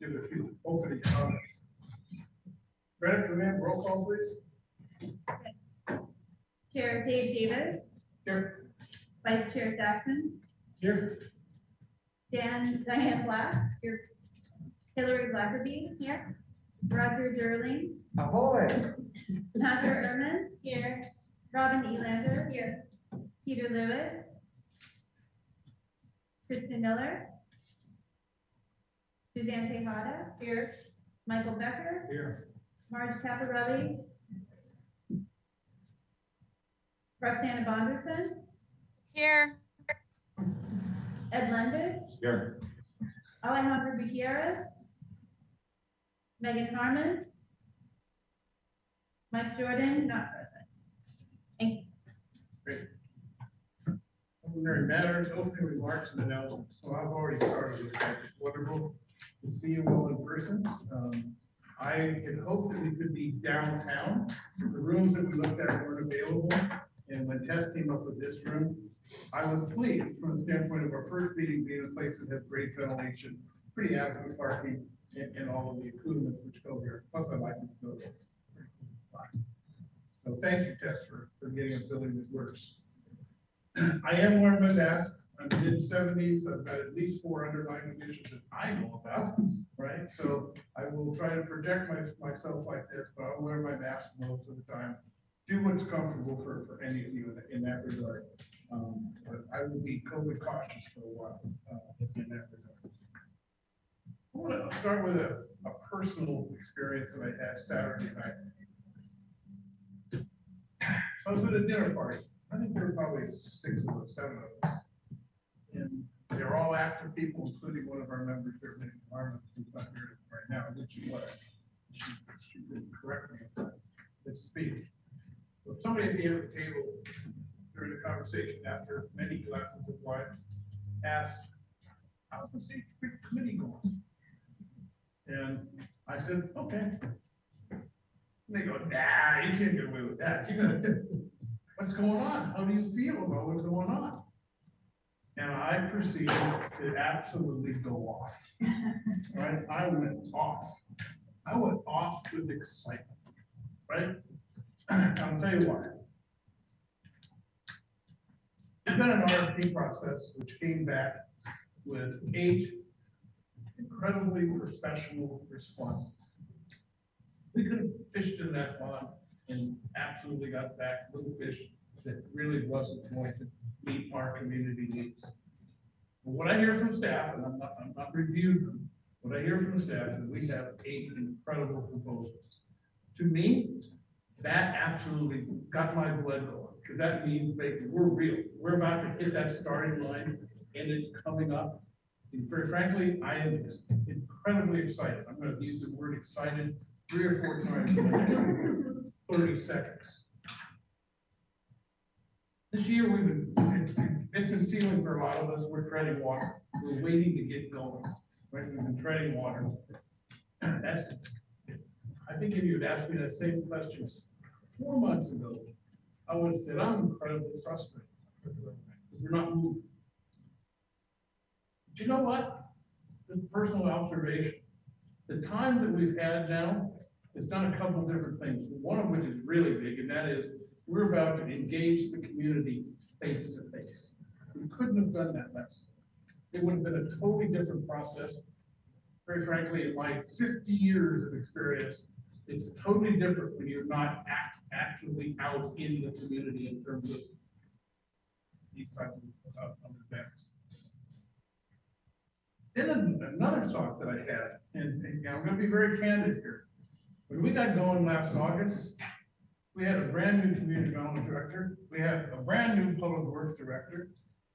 give a few opening comments. Ready for that? Roll call, please. Chair Dave Davis, Here. Vice Chair Saxon, Here. Diane Black, here. Hillary Blackerby, here. Roger Durling, Ahoy! Sandra Erman, here. Robin Elander, here. Peter Lewis, Kristen Miller, Suzanne Tejada, here. Michael Becker, Here. Marge Caparelli, Roxana Bonderson, Here. Ed London, Here. Alejandro Gutierrez, Megan Harmon, Mike Jordan, not present. Thank you. Preliminary matters, opening remarks and announcements. So I've already started with that. It's wonderful to see you all in person. I had hoped that we could be downtown. The rooms that we looked at weren't available. And when Tess came up with this room, I was pleased from the standpoint of our first meeting being a place that has great ventilation, pretty adequate parking, and all of the accoutrements which go here. Plus, I like this building. Very cool spot. So thank you, Tess, for getting a building that works. I am wearing my mask. I'm mid-70s. I've got at least 4 underlying conditions that I know about, right? So I will try to project myself like this, but I'll wear my mask most of the time. Do what's comfortable for any of you in that regard. But I will be COVID cautious for a while in that regard. I want to start with a personal experience that I had Saturday night. So I was at a dinner party. I think there were probably 6 of us, 7 of us. And they're all active people, including one of our members here, Minnie Harmon, who's not here right now, which she was. She did correct me if I misspeak. So somebody at the end of the table during the conversation after many glasses of wine asked, how's the state street committee going? And I said, okay. And they go, nah, you can't get away with that. You're gonna, what's going on? How do you feel about what's going on? And I proceeded to absolutely go off. Right? I went off. I went off with excitement. Right? I'll tell you why. We've got an RFP process which came back with 8 incredibly professional responses. We could have fished in that pond and absolutely got back little fish that really wasn't going to meet our community needs. But what I hear from staff, and I'm not reviewing them, what I hear from staff is we have 8 incredible proposals. To me, that absolutely got my blood going, because that means basically we're real. We're about to hit that starting line, and it's coming up. And very frankly, I am just incredibly excited. I'm going to use the word excited 3 or 4 times in the next 30 seconds. This year, it's been feeling for a lot of us, we're treading water. We're waiting to get going, right? We've been treading water. I think if you had asked me that same question 4 months ago, I would have said, I'm incredibly frustrated because we're not moving. But you know what? Just personal observation. The time that we've had now has done a couple of different things, one of which is really big, and that is we're about to engage the community face to face. We couldn't have done that last year. It would have been a totally different process. Very frankly, in my 50 years of experience, it's totally different when you're not actually out in the community in terms of these types of events. Then another thought that I had, and I'm going to be very candid here. When we got going last August, we had a brand new community development director. We had a brand new public works director.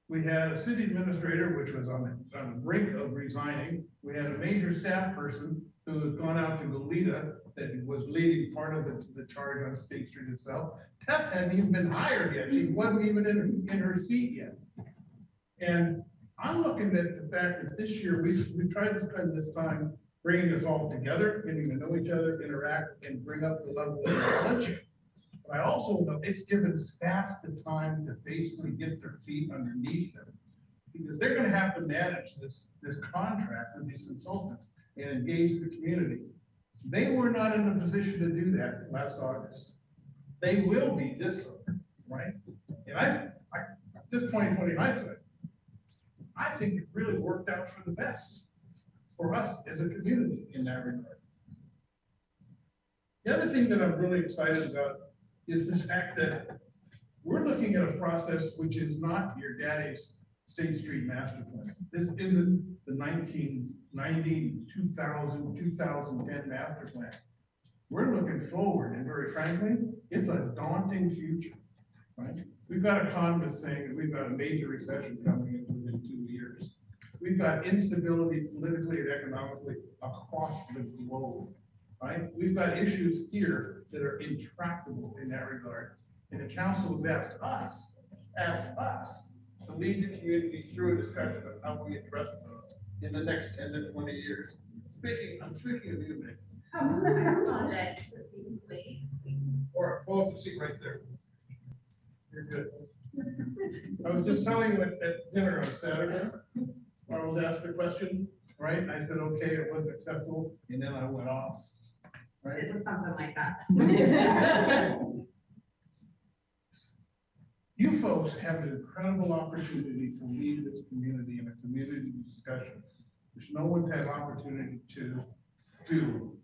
We had a city administrator, which was on the brink of resigning. We had a major staff person who has gone out to Goleta that was leading part of the charge on State Street itself. Tess hadn't even been hired yet. She wasn't even in her seat yet. And I'm looking at the fact that this year we tried to spend this time bringing us all together, getting to know each other, interact, and bring up the level of knowledge. But I also know it's given staff the time to basically get their feet underneath them, because they're going to have to manage this contract with these consultants. and engage the community. They were not in a position to do that last August. They will be this summer, right? And this 2020 hindsight, I think it really worked out for the best for us as a community in that regard. The other thing that I'm really excited about is the fact that we're looking at a process which is not your daddy's State Street master plan. This isn't the 1990, 2000, 2010 master plan. We're looking forward, and very frankly, it's a daunting future, right? We've got economists saying that we've got a major recession coming in within 2 years. We've got instability politically and economically across the globe, right? We've got issues here that are intractable in that regard. And the council has asked us to lead the community through a discussion of how we address those in the next 10 to 20 years. I'm speaking of you, Nick. I apologize for being late. Or, pull up the seat right there. You're good. I was just telling you at dinner on Saturday, I was asked the question, right? I said, okay, it wasn't acceptable, and then I went off, right? It was something like that. You folks have an incredible opportunity to lead this community in a community discussion, which no one's had opportunity to do.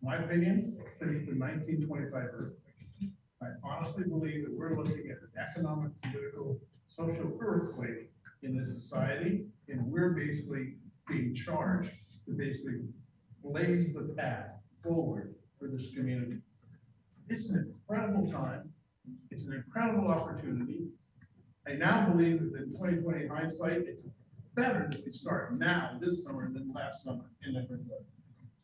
My opinion, since the 1925 earthquake. I honestly believe that we're looking at an economic, political, social earthquake in this society, and we're basically being charged to basically blaze the path forward for this community. It's an incredible time. It's an incredible opportunity. I now believe that in 2020 hindsight, it's better that we start now this summer than last summer in that regard.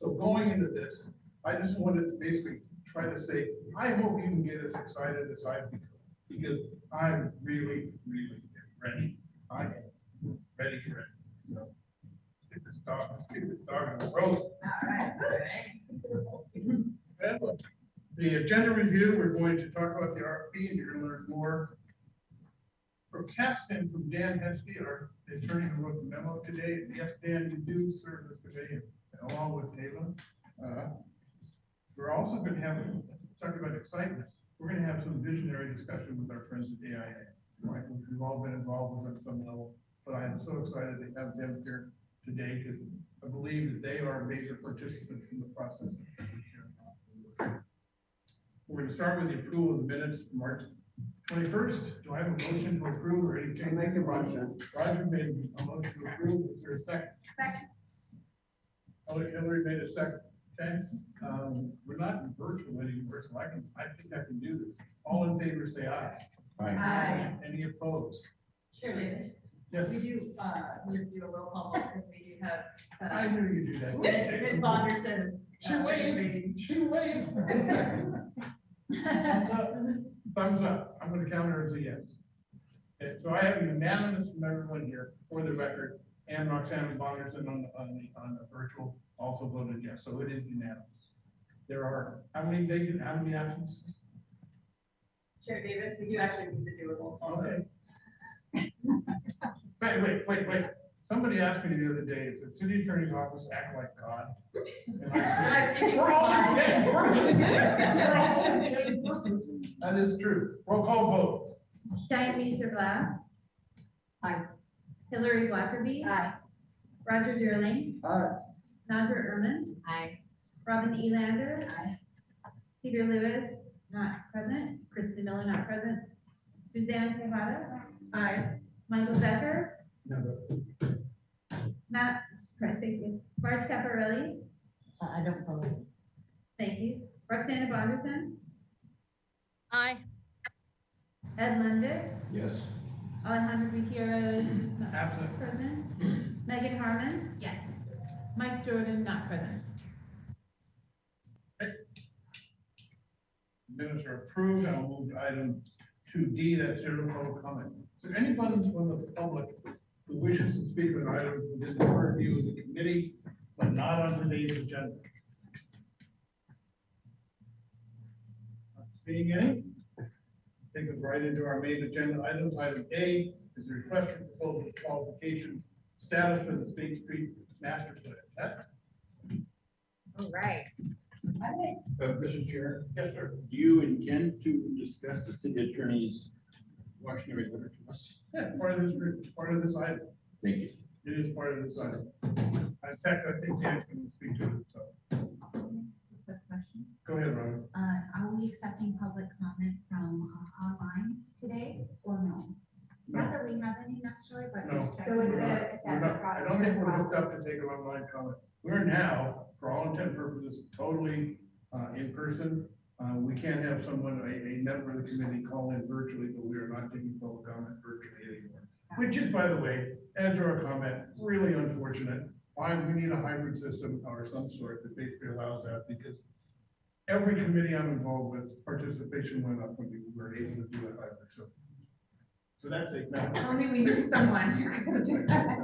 So going into this, I just wanted to basically try to say, I hope you can get as excited as I've become, because I'm really, really ready. I am ready for it. So let's get this dog on the road. All right. The agenda review, we're going to talk about the RFP, and you're going to learn more from Tess and from Dan Heskey, our attorney who wrote the memo today. Yes, Dan, you do serve this committee along with Taylor. We're also going to have, talking about excitement, we're going to have some visionary discussion with our friends at AIA, right, which we've all been involved with at some level. But I am so excited to have them here today because I believe that they are major participants in the process. We're going to start with the approval of the minutes from March 21st. Do I have a motion to approve or any change? Make a motion. Roger made a motion to approve. Is there a second? Second. Hillary made a second. Okay. We're not in virtual anymore, so I think I can do this. All in favor, say aye. Aye. Any opposed? Sure, David. Yes. We do, need to do a roll call vote because we do have, I knew you do that. Ms. Bonner says. She waved. She waved. Thumbs up. I'm going to count her as a yes. Okay, so I have unanimous from everyone here for the record, and Roxanne Bonnerson on the virtual also voted yes. So it is unanimous. There are how many absences? Chair Davis, we do actually need to do a roll call vote. Okay. Wait. Somebody asked me the other day, it said, city attorney's office act like God. And I I said, was thinking we're all God. intended purposes. We're all intended purposes. That is true. Roll call vote. Diane Meester Black. Aye. Hillary Blackerby. Aye. Roger Deerling. Aye. Nadra Erman. Aye. Robin Elander. Aye. Peter Lewis, not present. Kristen Miller, not present. Suzanne Tejada. Aye. Michael Becker. No. Matt, sorry, thank you. Marge Caparelli. I don't vote. Thank you. Roxana Bonderson. Aye. Ed Lundick. Yes. Alejandro Gutierrez, not Absent. present. Megan Harmon. Yes. Mike Jordan, not present. Minutes are approved. I'll move to item 2D, that's zero public comment. Is there anybody from the public who wishes to speak on items within the purview of the committee, but not on today's agenda? Not seeing any? Take us right into our main agenda items. Item A is the request for proposal qualifications status for the State Street Master Plan. That's All right. Mr. Chair, Yes, sir. do you intend to discuss the city attorney's cautionary letter to us? Yeah, part of this item. Thank you. It is part of this item. In fact, I think Dan can speak to it, so Quick question. go ahead, Ron. Are we accepting public comment from online today or no? Not that we have any necessarily, but No. just So checking. if We're not- that's we're a not- I problem. don't think we're hooked up to take an online comment. We're now, for all intent and purposes, totally in person. We can't have someone, a member of the committee call in virtually, but we are not taking public comment virtually anymore. Which is, by the way, editorial comment, really unfortunate. Why we need a hybrid system or some sort that basically allows that, because every committee I'm involved with, participation went up when we were able to do it hybrid, so that's it. Now, Only we knew someone who could do that.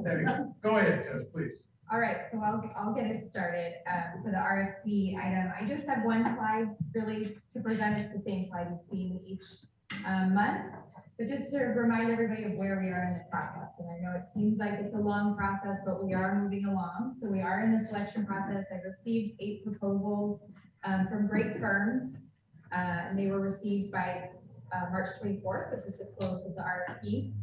anyway, go ahead, Tess, please. All right, so I'll get us started for the RFP item. I just have one slide really to present. It's the same slide you've seen each month. But just to remind everybody of where we are in the process. And I know it seems like it's a long process, but we are moving along. So we are in the selection process. I received 8 proposals from great firms. And they were received by March 24th, which was the close of the RFP.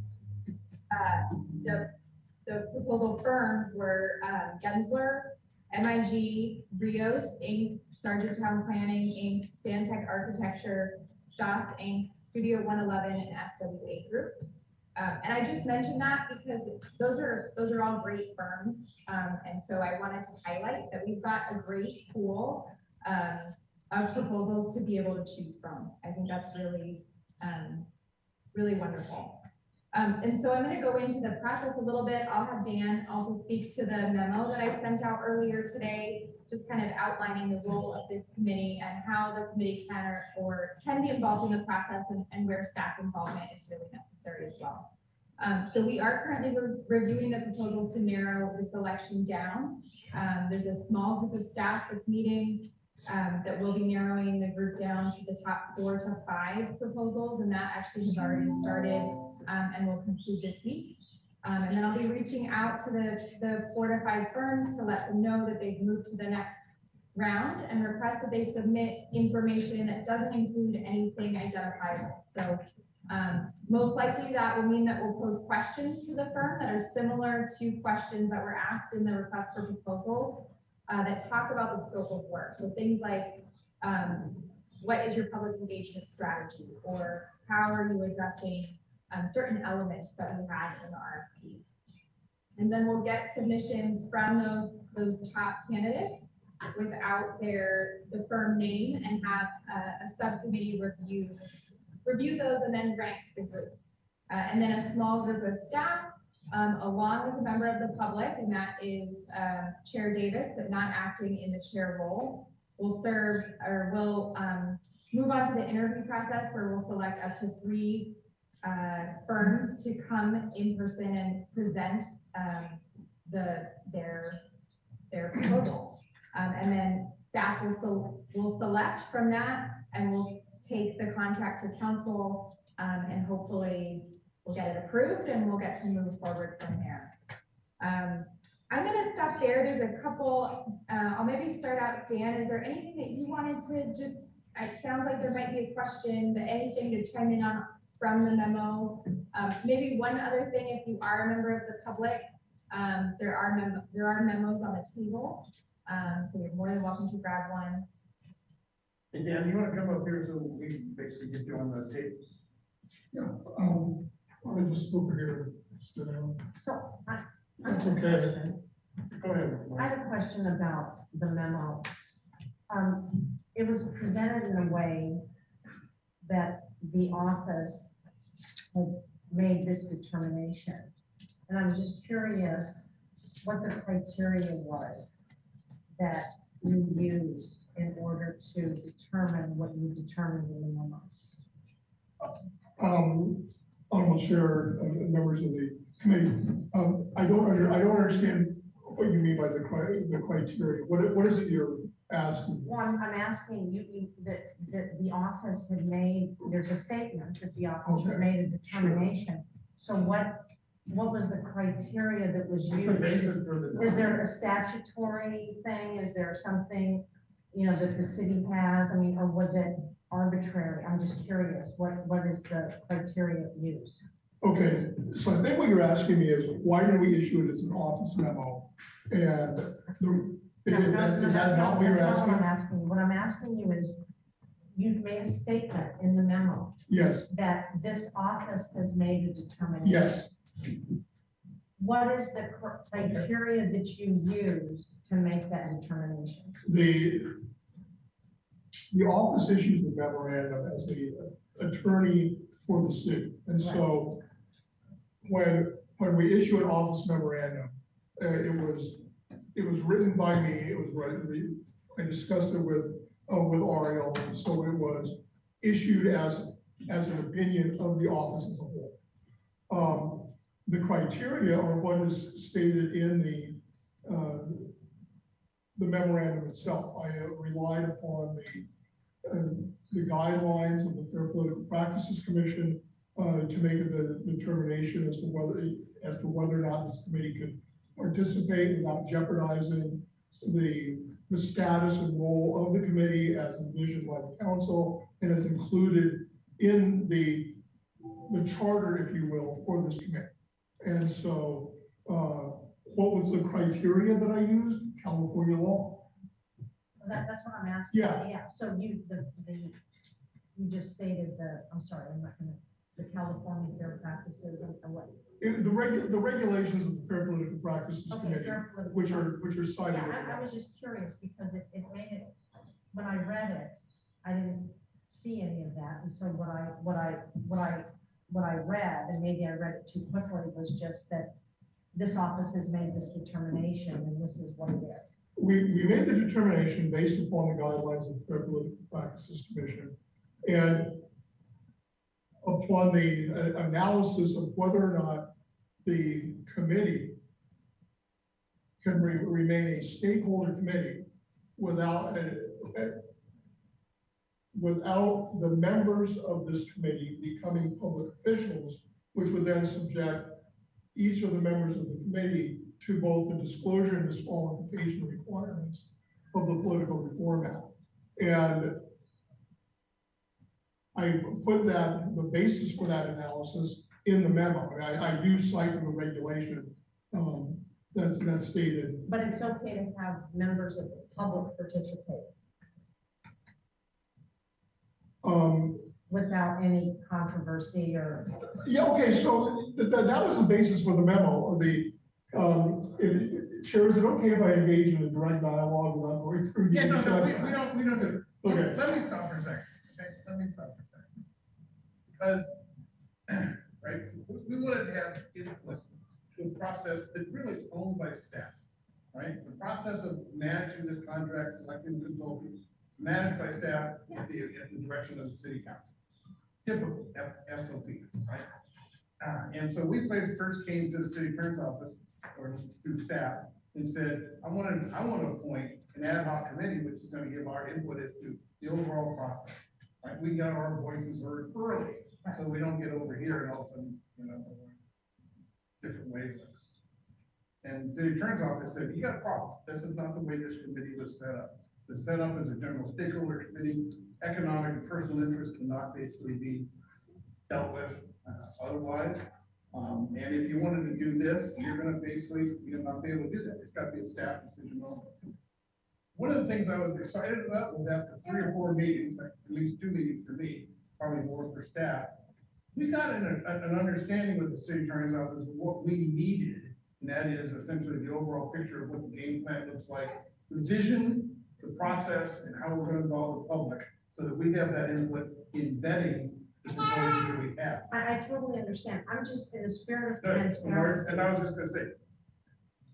The proposal firms were Gensler, MIG, Rios Inc., Sargent Town Planning Inc., Stantec Architecture, Stoss Inc., Studio 111, and SWA Group. And I just mentioned that because those are all great firms. And so I wanted to highlight that we've got a great pool of proposals to be able to choose from. I think that's really, really wonderful. And so I'm going to go into the process a little bit. I'll have Dan also speak to the memo that I sent out earlier today, just kind of outlining the role of this committee and how the committee can be involved in the process and where staff involvement is really necessary as well. So we are currently reviewing the proposals to narrow the selection down. There's a small group of staff that's meeting that will be narrowing the group down to the top 4 to 5 proposals, and that actually has already started and will conclude this week. And then I'll be reaching out to the 4 to 5 firms to let them know that they've moved to the next round and request that they submit information that doesn't include anything identifiable. So most likely that will mean that we'll pose questions to the firm that are similar to questions that were asked in the request for proposals that talk about the scope of work. So things like, what is your public engagement strategy, or how are you addressing certain elements that we had in the RFP. And then we'll get submissions from those top candidates without the firm name, and have a subcommittee review those and then rank the group. And then a small group of staff, along with a member of the public, and that is Chair Davis, but not acting in the chair role, will serve, or will move on to the interview process, where we'll select up to 3 firms to come in person and present their proposal. And then staff will select from that, and we'll take the contract to council, and hopefully we'll get it approved and we'll get to move forward from there. I'm gonna stop there. There's a couple, I'll maybe start out, Dan, is there anything that you wanted to just, it sounds like there might be a question, but anything to chime in on from the memo? Maybe one other thing, if you are a member of the public, there are memos on the table, so you're more than welcome to grab one. Hey, Dan, you want to come up here so we can basically get you on the tape? Yeah, I just over here, sit down. So That's okay. Go ahead. I have a question about the memo. It was presented in a way that the office had made this determination. And I was just curious what the criteria was that you used in order to determine what you determined in the memo. Honorable Chair, members of the committee, I don't understand what you mean by the criteria. What is it you're asking? Well, I'm asking you that the office had made, there's a statement that the office had Okay, made a determination. So what what was the criteria that was The used? basis for the. Is there a statutory thing? Is there something, you know, that the city has? I mean, or was it arbitrary? I'm just curious, what is the criteria used? Okay, so I think what you're asking me is, why did we issue it as an office memo? And is that not what you're That's not what I'm asking? asking. You. What I'm asking you is, you've made a statement in the memo Yes, that this office has made a determination. yes. What is the criteria that you used to make that determination? The office issues the memorandum as the attorney for the city. And so when we issue an office memorandum, it was written by me, it was written, I discussed it with Ariel, so it was issued as an opinion of the office as a whole. The criteria are what is stated in the memorandum itself. I relied upon the guidelines of the Fair Political Practices Commission to make the determination as to whether or not this committee could participate without jeopardizing the status and role of the committee as envisioned by the council and as included in the charter, if you will, for this committee. And so what was the criteria that I used? California law. That's what I'm asking. Yeah. So you just stated I'm sorry, I'm not gonna, the California Fair Practices and what? The regulations of the Fair Political Practices Okay, Committee, Fair Political which Practices. are cited. Yeah, I was just curious because it made it, when I read it, I didn't see any of that. And so what I read, and maybe I read it too quickly, was just that this office has made this determination and this is what it is. We made the determination based upon the guidelines of the Fair Political Practices Commission and upon the analysis of whether or not the committee can remain a stakeholder committee without the members of this committee becoming public officials, which would then subject each of the members of the committee to both the disclosure and disqualification requirements of the Political Reform Act. And I put the basis for that analysis in the memo. And I do cite the regulation that's stated. But it's okay to have members of the public participate without any controversy or. Yeah, okay, so that was the basis for the memo, or Chair, is it okay if I engage in a direct dialogue without going through? Yeah, no, the- we don't do it. Okay. Let me stop for a second, okay? Let me stop for a second. Because, right, we wanted to have input to a process that really is owned by staff, right? The process of managing this contract, selecting consultants, managed by staff at the direction of the city council. Typical SOP, right? And so we first came to the city attorney's office or to staff and said, I want to appoint an ad hoc committee, which is going to give our input as to the overall process. Like we got our voices heard early, so we don't get over here and all of a sudden, different ways. And the city attorney's office said, you got a problem. This is not the way this committee was set up. The setup is a general stakeholder committee. Economic and personal interest cannot basically be dealt with otherwise. And if you wanted to do this, you're not be able to do that. It's got to be a staff decision only. One of the things I was excited about was after 3 or 4 meetings, like at least 2 meetings for me, probably more for staff, we got an understanding with the city attorney's office of what we needed. And that is essentially the overall picture of what the game plan looks like, the vision, the process, and how we're going to involve the public so that we have that input in vetting the proposals that we have. I totally understand. I'm just in the spirit of No, transparency. and I was just gonna say,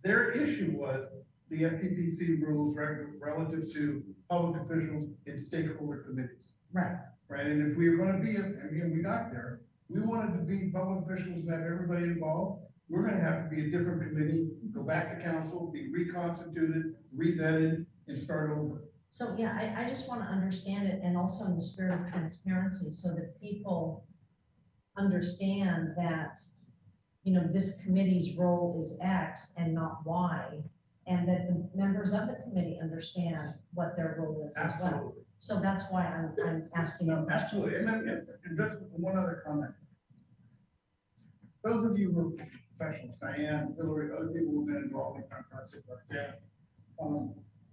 their issue was the FPPC rules relative to public officials and stakeholder committees, Right. right? And if we were gonna be, again, we got there, we wanted to be public officials and have everybody involved. We're gonna have to be a different committee, go back to council, be reconstituted, re-vetted, and start over. So, yeah, I just want to understand it, and also in the spirit of transparency, so that people understand that you know, this committee's role is X and not Y, and that the members of the committee understand what their role is as well. Absolutely. So that's why I'm asking No, them. absolutely, and just one other comment. Those of you who are professionals, Diane, Hillary, other people who've been involved in contracts like that.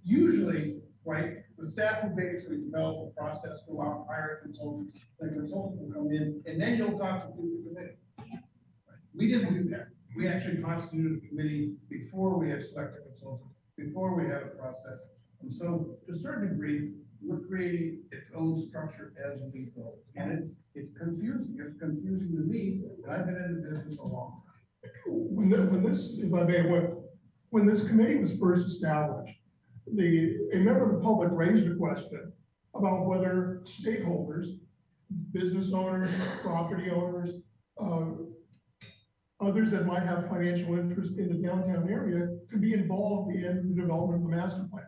Usually, right, the staff will basically develop a process, go out, hire consultants, the consultant will come in, and then you'll constitute the committee. We didn't do that. We actually constituted a committee before we had selected consultants, before we had a process. And so, to a certain degree, we're creating its own structure as we go. And it's confusing. It's confusing to me, and I've been in the business a long time. When this, if I may, when this committee was first established, a member of the public raised a question about whether stakeholders, business owners, property owners, others that might have financial interest in the downtown area could be involved in the development of the master plan.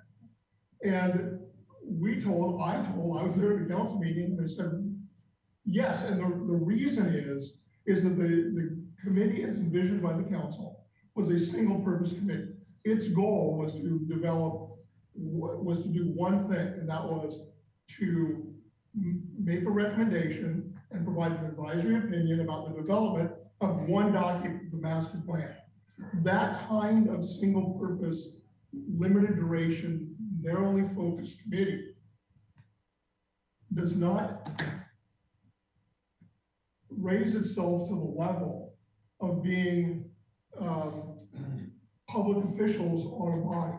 And I was there at the council meeting, and they said, yes, and the reason is that the committee as envisioned by the council was a single purpose committee. Its goal was to do one thing, and that was to make a recommendation and provide an advisory opinion about the development of one document, the master plan. That kind of single purpose, limited duration, narrowly focused committee does not raise itself to the level of being public officials on a body.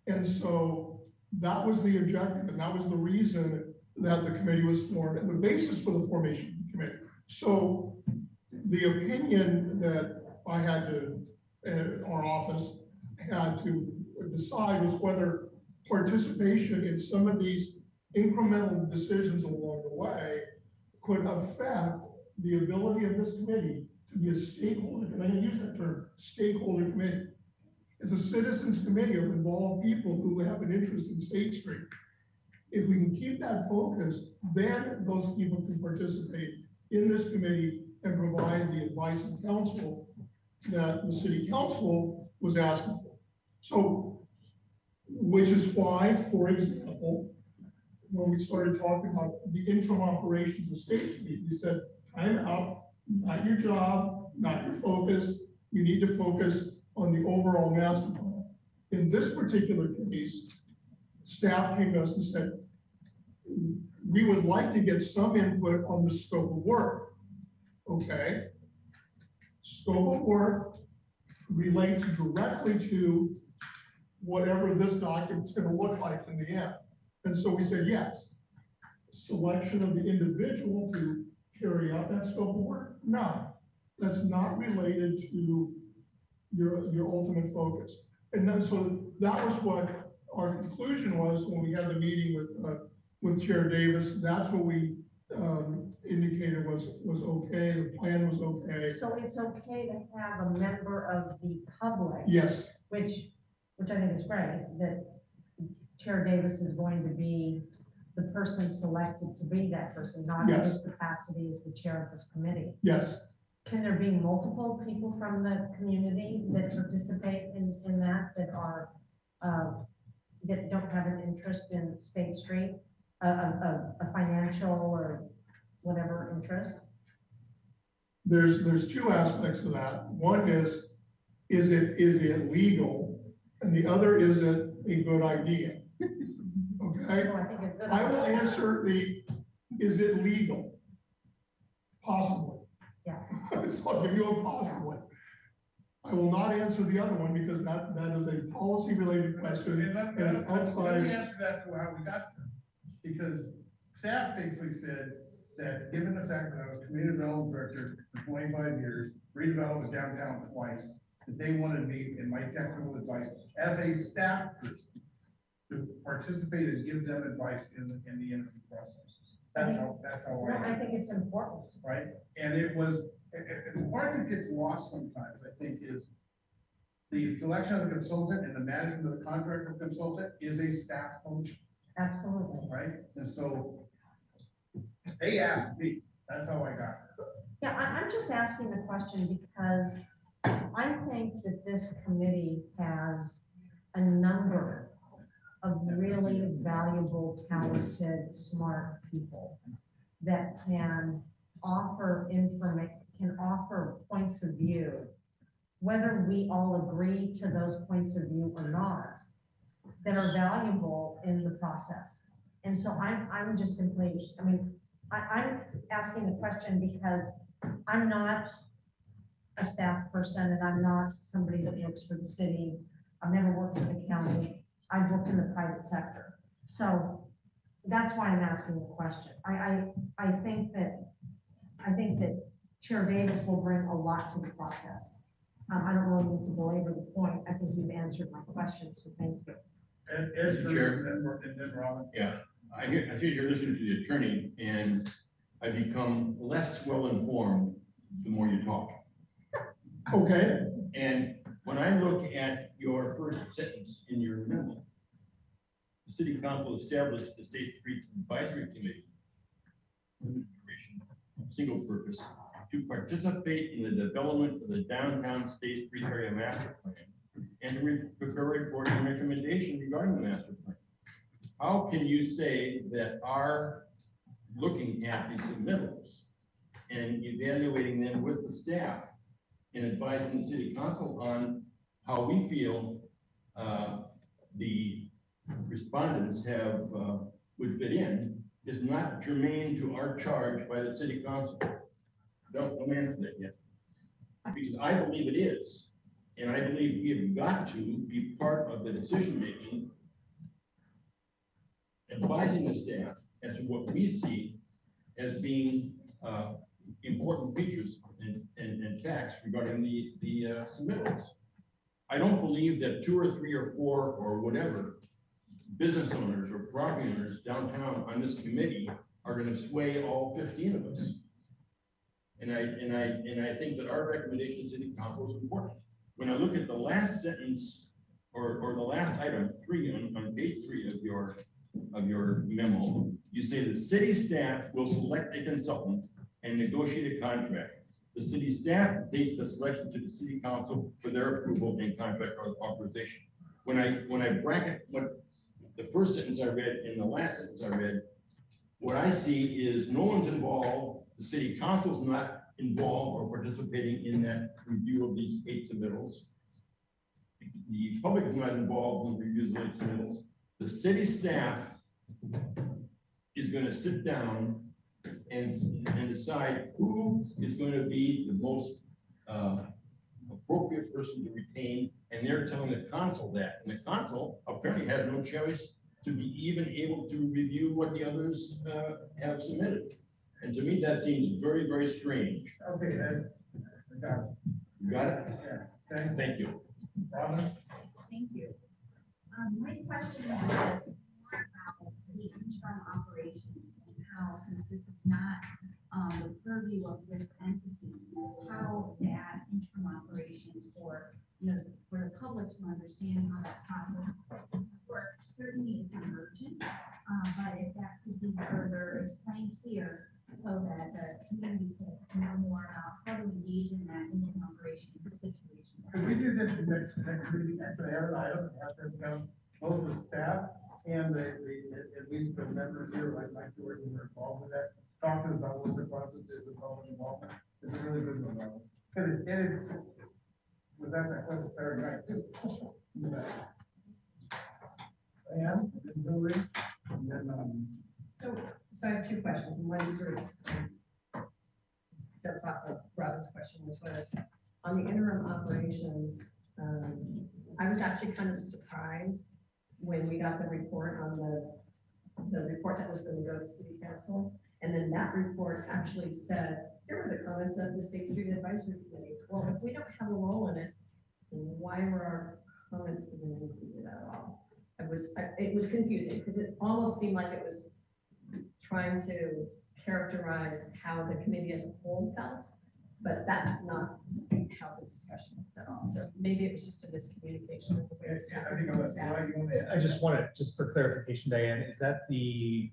And so that was the objective, and that was the reason that the committee was formed and the basis for the formation of the committee. So the opinion that I had to, our office had to decide was whether participation in some of these incremental decisions along the way could affect the ability of this committee to be a stakeholder, and I can use that term, stakeholder committee. It's a citizens committee of involved people who have an interest in State Street. If we can keep that focus, then those people can participate in this committee and provide the advice and counsel that the city council was asking for. So, which is why, for example, when we started talking about the interim operations of State Street, we said, time out, not your job, not your focus. You need to focus on the overall master plan. In this particular case, staff came to us and said, we would like to get some input on the scope of work. Okay. Scope of work relates directly to whatever this document's going to look like in the end. And so we said, yes. Selection of the individual to carry out that scope of work? No, that's not related to your ultimate focus. And then, so that was what our conclusion was when we had the meeting with Chair Davis. That's what we indicated was okay. The plan was okay. So it's okay to have a member of the public. Yes. Which I think is great, that Chair Davis is going to be the person selected to be that person, not in his capacity as the chair of this committee. Yes. Can there be multiple people from the community that participate in that are, that don't have an interest in State Street, a financial or whatever interest? There's two aspects of that. One is it legal? And the other, is it a good idea? Okay. Well, I think a good I will idea. answer is it legal? Possibly. Yeah. So I'll give you a possibly. I will not answer the other one because that is a policy related question. And And it's outside. let me answer that to how we got there. Because staff basically said that given the fact that I was community development director for 25 years, redeveloped downtown twice, that they wanted me in my technical advice as a staff person to participate and give them advice in the interview process. That's how No, I think it's important. right? And it was, and the part that gets lost sometimes, I think, is the selection of the consultant and the management of the contractor consultant is a staff function, Absolutely. right? And so they asked me, that's how I got there. Yeah, I'm just asking the question because I think that this committee has a number of really valuable, talented, smart people that can offer can offer points of view, whether we all agree to those points of view or not, that are valuable in the process. And so I'm just simply, I mean, I'm asking the question because I'm not a staff person and I'm not somebody that works for the city. I've never worked for the county. I've worked in the private sector. So that's why I'm asking the question. I think that Chair Davis will bring a lot to the process. I don't really need to belabor the point. I think you've answered my question, so thank you. And Mr. Chair. and then Robin. Yeah, I hear you're listening to the attorney, and I become less well-informed the more you talk. Okay, And when I look at your first sentence in your memo, the city council established the State Street Advisory Committee, limited duration, single purpose, to participate in the development of the downtown State Street area master plan and to prepare a report and recommendation regarding the master plan. How can you say that our looking at these submittals and evaluating them with the staff and advising the city council on how we feel the respondents have would fit in is not germane to our charge by the city council? Don't answer that yet, because I believe it is, and I believe we have got to be part of the decision making, advising the staff as to what we see as being important features and facts regarding the submittals. I don't believe that 2 or 3 or 4 or whatever business owners or property owners downtown on this committee are going to sway all 15 of us. And I think that our recommendation to city council is important. When I look at the last sentence or the last item 3 on page 3 of your memo, you say the city staff will select a consultant and negotiate a contract. The city staff takes the selection to the city council for their approval and contract authorization. When I bracket what the first sentence I read and the last sentence I read, what I see is no one's involved. The city council is not involved or participating in that review of these 8 submittals. The public is not involved in the review of these submittals. The city staff is going to sit down and decide who is going to be the most appropriate person to retain, and they're telling the council that, and the council apparently has no choice to be even able to review what the others have submitted. And to me, that seems very, very strange. Okay, Ed. I got it. You got it? Yeah, okay. Thank you. Robin? Thank you. My question was more about the interim operations and how, since this is not the purview of this entity, how that interim operations for, for the public to understand how that process works. Certainly it's emergent, but if that could be further explained here so that the community can know more about how to engage in that interim operations situation. Could we do this next meeting, actually have an item, have them come, both the staff and at least the members here, like Mike Jordan, are involved with that, talking about what the process is of public involvement. It's a really good one, Robin. Because that's a fair night too. And Hillary, and then, So I have 2 questions, and one sort of jumps off of Robin's question, which was on the interim operations. I was actually kind of surprised when we got the report on the report that was going to go to city council. And then that report actually said, here were the comments of the State Street Advisory Committee. Well, if we don't have a role in it, why were our comments even included at all? It was confusing because it almost seemed like it was trying to characterize how the committee as a whole felt, but that's not how the discussion was at all. So maybe it was just a miscommunication with the way it's. I think that's why you want to. I just wanted, just for clarification, Diane, is that the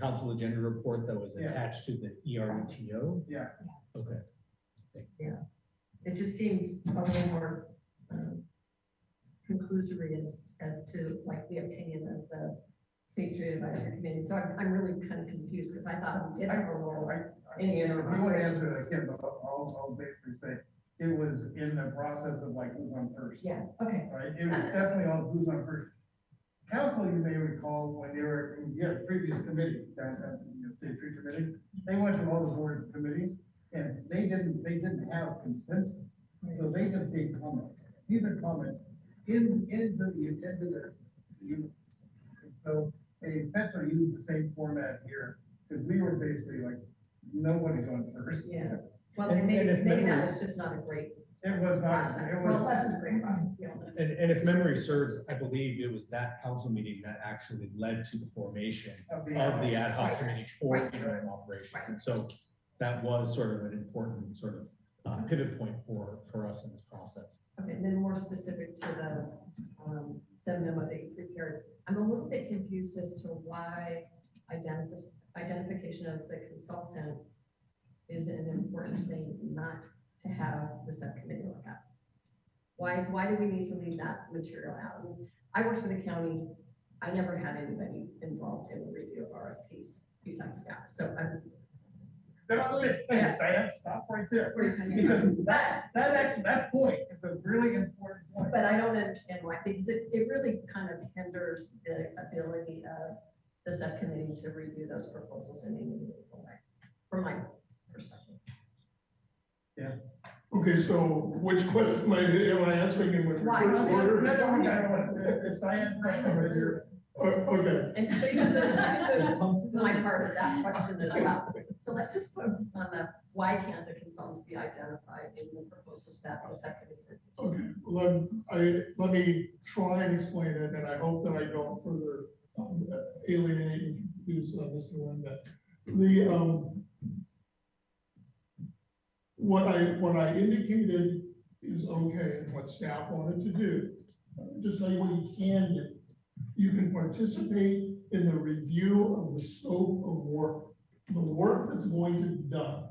council agenda report that was Yeah. attached to the ERUTO? Yeah. Okay. it just seemed a little more conclusory as to like the opinion of the State Street Advisory Committee. So I'm really kind of confused because I thought we did have a role in the interim I won't answer operations. that again, but I'll basically say, it was in the process of like who's on first. Yeah, okay. Right, it was definitely on who's on first. Council, you may recall, when they were, previous committee, downtown, State Street Committee, they went to all the board committees, and they didn't have consensus. So they just gave comments. These are comments into the units. And so they essentially used the same format here, because we were basically like, nobody's on first. Yeah. Well, And maybe if that memory- was just not a great It was not, process. it Well, it was, wasn't a great process, we all know. And if memory serves, I believe it was that council meeting that actually led to the formation of the. of the ad hoc Right. committee for Right. interim operations. Right. And so that was sort of an important sort of pivot point for us in this process. Okay, and then more specific to the memo that you prepared, I'm a little bit confused as to why identification of the consultant is an important thing not to have the subcommittee look at. Why do we need to leave that material out? I worked for the county. I never had anybody involved in the review of RFPs besides staff. So I'm Diane, stop right there. pretty kind Because of, that point is a really important point. but I don't understand why, because it really kind of hinders the ability of the subcommittee to review those proposals in any meaningful way, from my perspective. Okay, so which question am I answering in with Why? reverse order? It's Diane. Right here. Okay, And so you can go to my part of that question as well. So let's just focus on the, why can't the consultants be identified in the proposals that the subcommittee reviews? okay, let me try and explain it, and I hope that I don't further alienate and confuse Mr. Linda. What I indicated is okay, and what staff wanted to do. Just tell you what you can do. You can participate in the review of the scope of work, the work that's going to be done.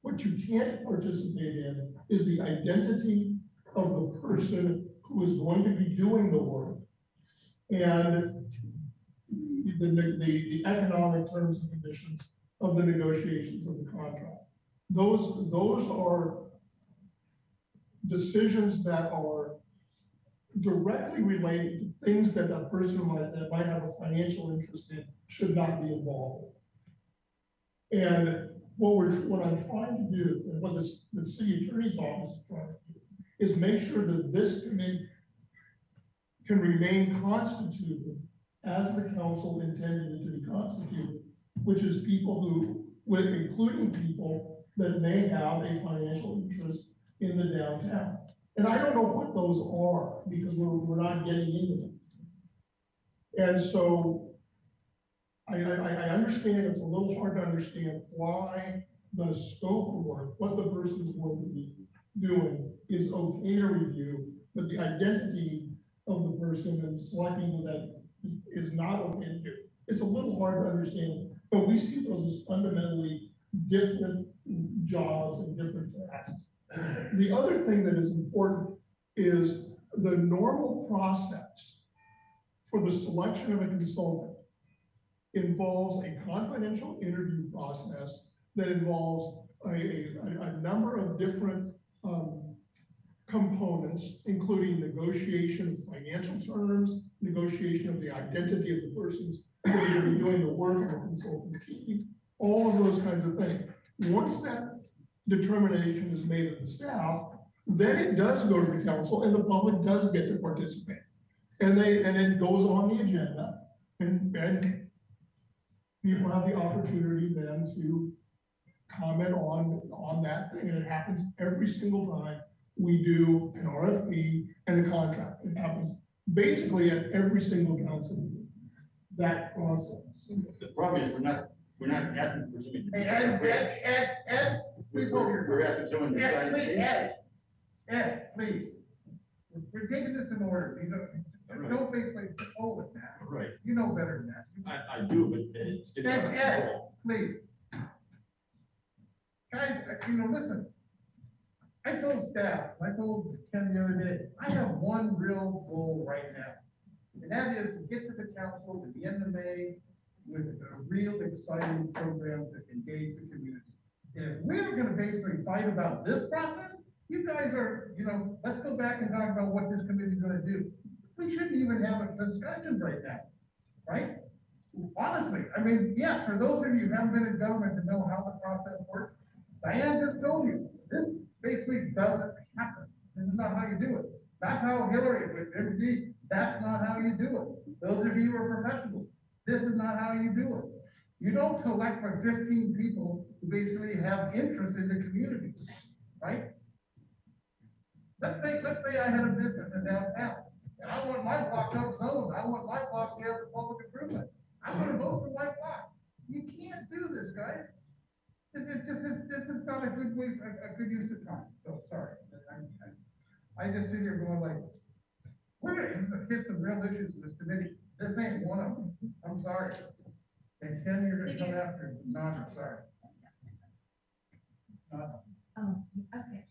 What you can't participate in is the identity of the person who is going to be doing the work and the economic terms and conditions of the negotiations of the contract. Those are decisions that are directly related to things that a person that might have a financial interest in should not be involved in. And what I'm trying to do, and what the city attorney's office is trying to do, is make sure that this committee can remain constituted as the council intended it to be constituted, which is people who, including people that may have a financial interest in the downtown. And I don't know what those are because we're not getting into them. And so I understand it's a little hard to understand why the scope of work, what the person is going to be doing is okay to review, but the identity of the person and selecting that is not okay to do. It's a little hard to understand, but we see those as fundamentally different jobs and different tasks. The other thing that is important is the normal process for the selection of a consultant involves a confidential interview process that involves a number of different components, including negotiation of financial terms, negotiation of the identity of the persons who are going to be doing the work of a consultant team, all of those kinds of things. Once that determination is made of the staff, then it does go to the council and the public does get to participate. And it goes on the agenda and people have the opportunity then to comment on that thing. And it happens every single time we do an RFP and a contract. It happens basically at every single council meeting, that process. The problem is, we're not asking for something to be. Ed, We're asking someone to sign. Ed, please. We're taking this in order. Don't make me hold it now. Right, You know better than that. I do, but it's getting out of Ed, control. please. Guys, listen. I told staff, I told Ken the other day, I have one real goal right now. And that is to get to the council at the end of May with a real exciting program to engage the community. And if we're gonna basically fight about this process, you guys are, let's go back and talk about what this committee's gonna do. We shouldn't even have a discussion right now, right? Honestly, I mean, yes, for those of you who haven't been in government to know how the process works, Diane just told you, this basically doesn't happen. This is not how you do it. That's how Hillary, with MD, that's not how you do it. Those of you who are professionals, this is not how you do it. You don't select for 15 people who basically have interest in the community, right? Let's say I had a business in downtown, and I want my block upzoned, I want my block to have public improvements. I'm gonna vote for my block. You can't do this, guys. This is not a good waste, a good use of time, so sorry. I just sit here going like, we're gonna hit some real issues in this committee. This ain't one of them. I'm sorry. And Ken, you're gonna come after, not, I'm sorry. Oh, okay.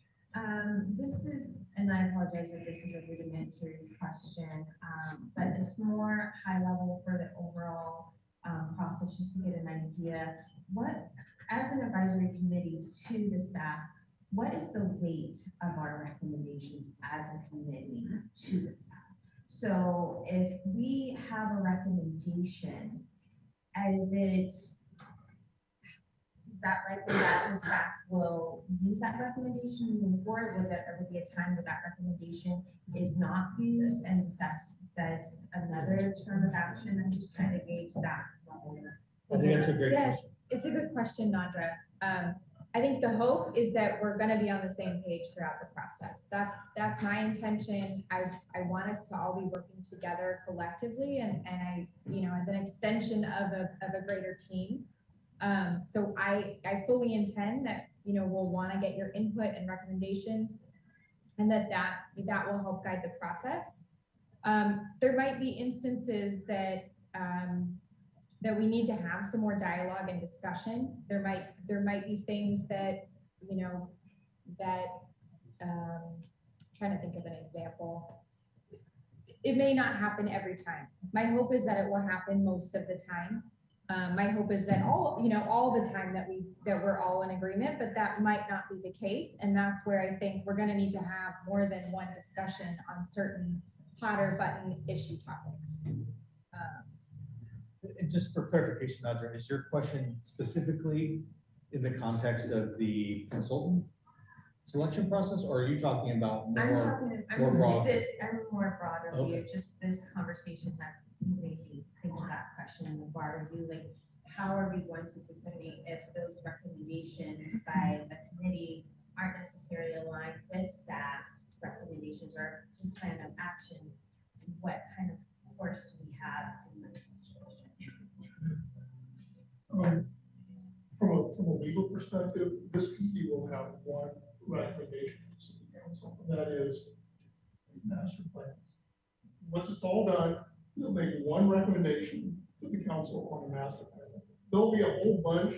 This is, and I apologize if this is a rudimentary question, but it's more high level for the overall process, just to get an idea. What, as an advisory committee to the staff, what is the weight of our recommendations as a committee to the staff? So if we have a recommendation, is that likely that the staff will use that recommendation moving forward? Would there ever be a time where that recommendation is not used and the staff says another term of action? I'm just trying to gauge that level. I think that's a great Yes, question. it's a good question, Nadra. I think the hope is that we're gonna be on the same page throughout the process. That's my intention. I want us to all be working together collectively and I, as an extension of a greater team. So I fully intend that, we'll wanna get your input and recommendations and that will help guide the process. There might be instances that we need to have some more dialogue and discussion. There might be things that, trying to think of an example. It may not happen every time. My hope is that it will happen most of the time. My hope is that all the time that we're all in agreement, but that might not be the case. And that's where I think we're gonna need to have more than one discussion on certain hotter button issue topics. And just for clarification, Nadra, is your question specifically in the context of the consultant selection process, or are you talking about I'm more? talking, more broad. I'm more broader view, Okay. just this conversation that made me think of that question in the broader view, like, how are we going to disseminate if those recommendations by the committee aren't necessarily aligned with staff's recommendations or plan of action? What kind of course do we have in those situations? From a legal perspective, this committee will have one recommendation to city council, and that is master plan. Once it's all done, they'll make one recommendation to the council on the master plan. There'll be a whole bunch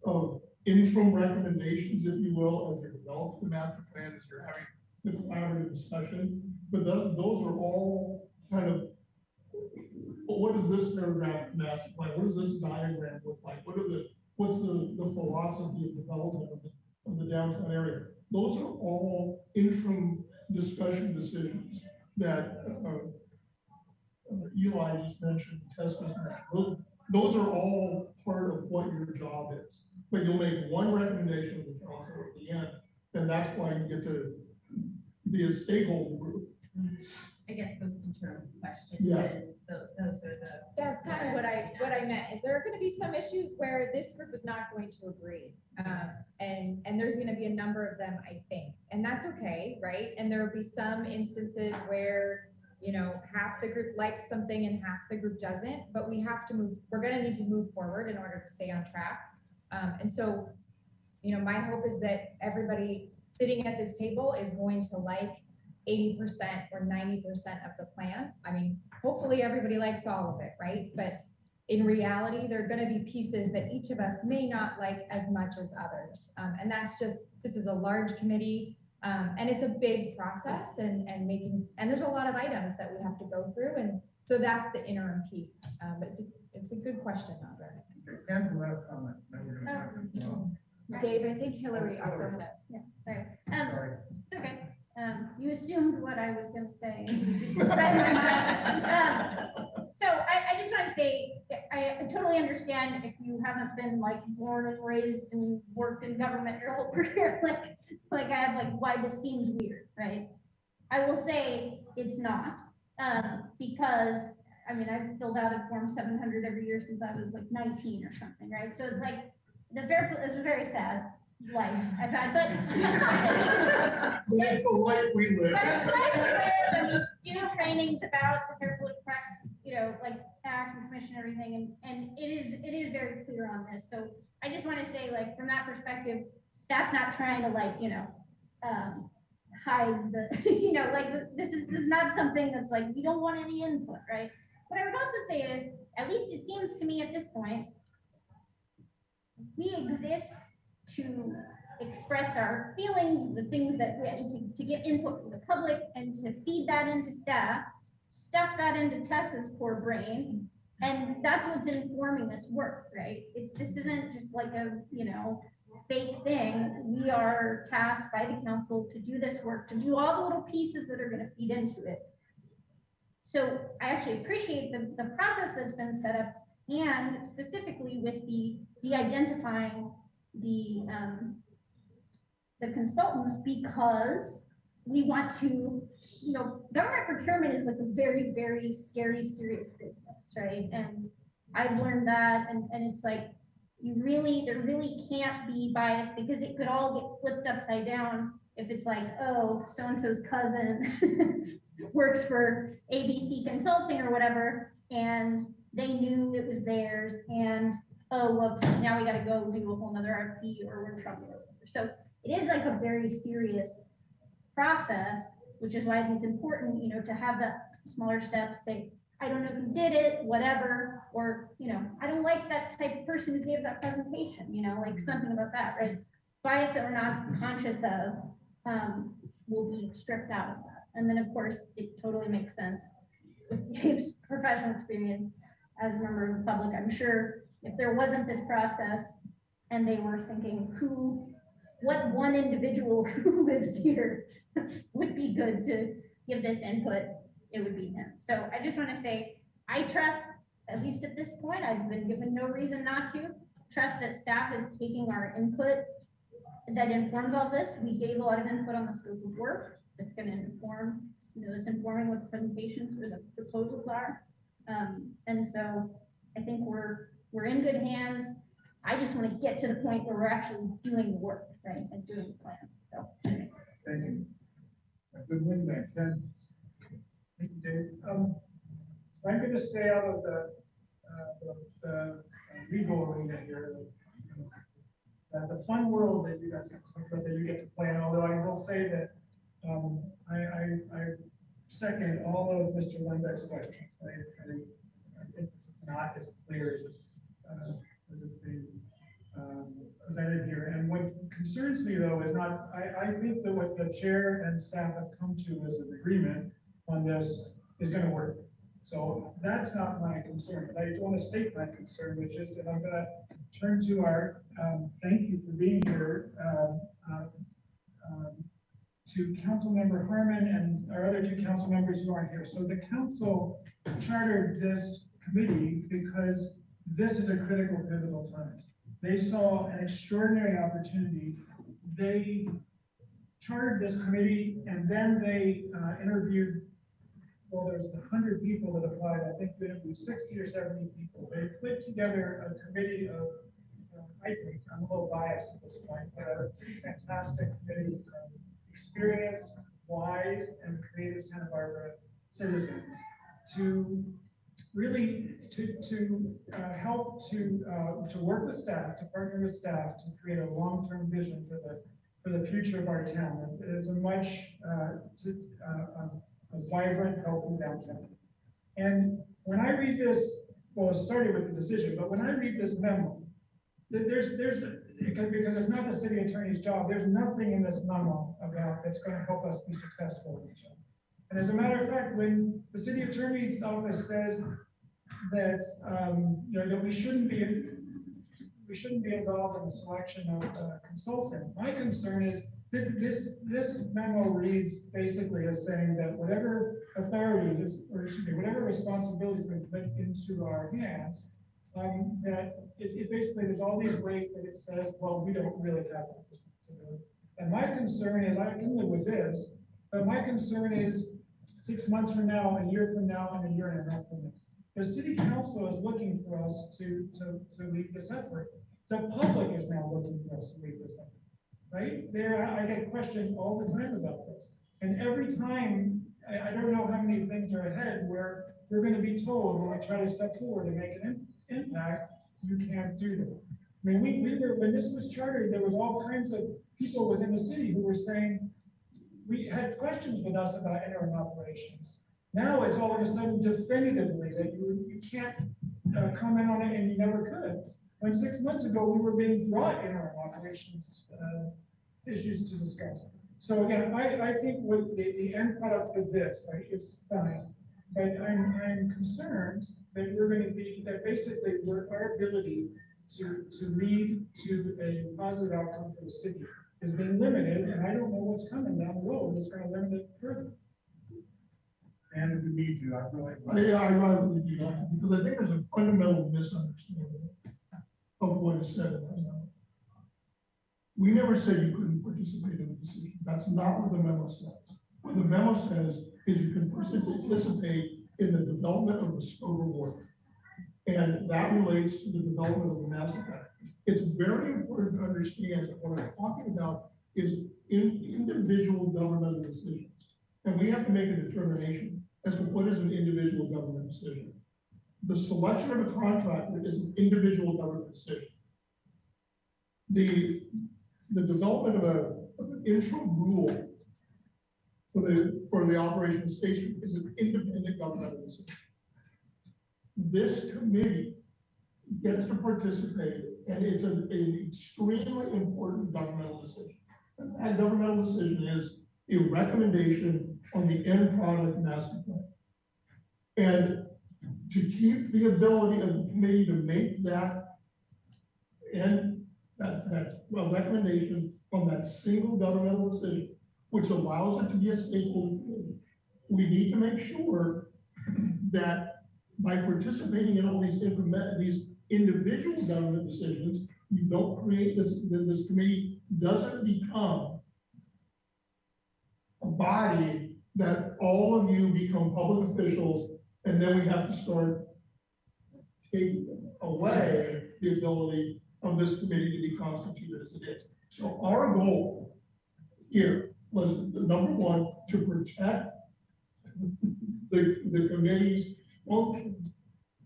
of interim recommendations, if you will, as you're developing the master plan, as you're having the collaborative discussion. But those are all kind of, well, what does this paragraph master plan? What does this diagram look like? What's the philosophy of development of the downtown area? Those are all interim discussion decisions that Eli just mentioned, Tess was mentioned. Those are all part of what your job is. But you'll make one recommendation to the council at the end, and that's why you get to be a stakeholder group. I guess those interim questions Yeah. and those are the. That's kind of what I meant. Is there going to be some issues where this group is not going to agree? And there's going to be a number of them, I think, and that's okay, right? And there will be some instances where, half the group likes something and half the group doesn't, but we're going to need to move forward in order to stay on track. And so, my hope is that everybody sitting at this table is going to like 80% or 90% of the plan. I mean, hopefully everybody likes all of it, right? But in reality, there are going to be pieces that each of us may not like as much as others. And that's just, this is a large committee. And it's a big process and there's a lot of items that we have to go through. And so that's the interim piece. But it's a good question, Audra. Ken, the last comment. Then we're gonna talk as well. Dave, I think Hillary also had Sorry. Sorry. It's okay. You assumed what I was gonna say. You just read my mind. So I just want to say, I totally understand if you haven't been like born and raised and worked in government your whole career, like I have, like why this seems weird, right? I will say it's not, because, I mean, I've filled out a Form 700 every year since I was like 19 or something, right? So it's like, it's a very sad life I've had, but. That's the life we live. But it's nice to live, and we do trainings about the Fair Political Practices, you know, like Act and Commission, and everything, and it is very clear on this. So I just want to say, like, from that perspective, staff's not trying to, like, you know, hide the, you know, like, this is not something that's like, we don't want any input, right? What I would also say is, at least it seems to me at this point, we exist to express our feelings, the things that we to get input from the public and to feed that into staff, stuff that into Tessa's poor brain, and that's what's informing this work, right? This isn't just like a, you know, fake thing. We are tasked by the council to do this work, to do all the little pieces that are going to feed into it. So I actually appreciate the process that's been set up, and specifically with the de-identifying the consultants, because we want to, you know, government procurement is like a very, very scary, serious business, right? And I've learned that, and it's like, there really can't be bias, because it could all get flipped upside down if it's like, oh, so-and-so's cousin works for ABC Consulting or whatever, and they knew it was theirs, and oh, whoops, now we gotta go do a whole nother RFP, or we're in trouble or whatever. So it is like a very serious process, which is why I think it's important, you know, to have that smaller step, say, I don't know who did it, whatever, or, you know, I don't like that type of person who gave that presentation, you know, like something about that, right? Bias that we're not conscious of will be stripped out of that. And then, of course, it totally makes sense with Dave's professional experience as a member of the public. I'm sure if there wasn't this process and they were thinking what one individual who lives here would be good to give this input, it would be him. So I just want to say, I trust, at least at this point, I've been given no reason not to, trust that staff is taking our input that informs all this. We gave a lot of input on the scope of work that's going to inform, you know, it's informing what the presentations or the proposals are. And so I think we're in good hands. I just want to get to the point where we're actually doing the work, right, and doing the plan. So, anyway. Thank you. A good win back, Ken. Thank you, Dave. So I'm going to stay out of the legal arena here. The fun world that you guys get to talk about, that you get to play in, although I will say that I second all of Mr. Lundbeck's questions. I think this is not as clear as it's being presented here. And what concerns me, though, is not, I think that what the chair and staff have come to as an agreement on this is going to work. So that's not my concern, but I want to state my concern, which is, and I'm going to turn to our, thank you for being here, to Councilmember Harmon and our other two council members who aren't here. So the council chartered this committee because this is a critical, pivotal time. They saw an extraordinary opportunity. They chartered this committee, and then they interviewed, well, there's 100 people that applied. I think we interviewed 60 or 70 people. They put together a committee of, I think, I'm a little biased at this point, but a pretty fantastic committee of experienced, wise, and creative Santa Barbara citizens to really help to work with staff, to partner with staff to create a long-term vision for the future of our town. It is a much a vibrant, healthy downtown. And when I read this, well, it started with the decision, but when I read this memo, there's because it's not the city attorney's job. There's nothing in this memo about that's gonna help us be successful in the job. And as a matter of fact, when the city attorney's office says that, you know, that we shouldn't be involved in the selection of a consultant, my concern is this memo reads basically as saying that whatever authority is, or excuse me, whatever responsibilities have been put into our hands, that it basically, there's all these ways that it says, well, we don't really have that responsibility. And my concern is, I can live with this, but my concern is 6 months from now, a year from now, and a year and a half from now. The city council is looking for us to lead this effort. The public is now looking for us to lead this effort, right? I get questions all the time about this. And every time, I don't know how many things are ahead where we're going to be told when we try to step forward and make an impact, you can't do that. I mean, we were, when this was chartered, there was all kinds of people within the city who were saying, we had questions with us about interim operations. Now it's all of a sudden definitively that you can't comment on it and you never could. When 6 months ago, we were being brought interim operations issues to discuss. So again, I think what the end product of this is fine, but I'm concerned that we're going to be, that basically our ability to lead to a positive outcome for the city is being limited, and I don't know what's coming down the road that's going to limit it further. And if we need to, I really. I rather do not, because I think there's a fundamental misunderstanding of what is said in that memo. We never said you couldn't participate in the decision. That's not what the memo says. What the memo says is you can participate in the development of the scope of work. And that relates to the development of the master plan. It's very important to understand that what I'm talking about is individual governmental decisions. And we have to make a determination as to what is an individual government decision. The selection of a contractor is an individual government decision. The development of an interim rule for the operation of State Street is an independent governmental decision. This committee gets to participate, and it's an extremely important governmental decision. And that governmental decision is a recommendation on the end product master plan. And to keep the ability of the committee to make that and that recommendation on that single governmental decision, which allows it to be a stakeholder committee, we need to make sure that by participating in all these individual government decisions, you don't create this committee doesn't become a body that all of you become public officials, and then we have to start taking away the ability of this committee to be constituted as it is. So our goal here was, number one, to protect the committee's function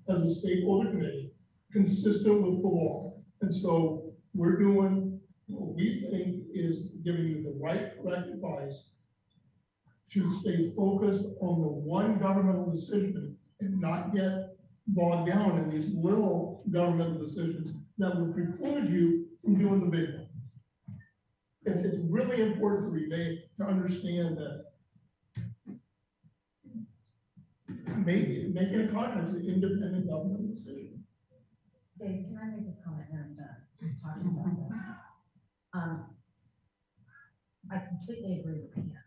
as a stakeholder committee consistent with the law. And so we're doing what we think is giving you the right correct advice to stay focused on the one governmental decision and not get bogged down in these little governmental decisions that would preclude you from doing the big one. It's really important to understand that making a contract is an independent governmental decision. Dave, can I make a comment when I'm done talking about this? I completely agree with Ian.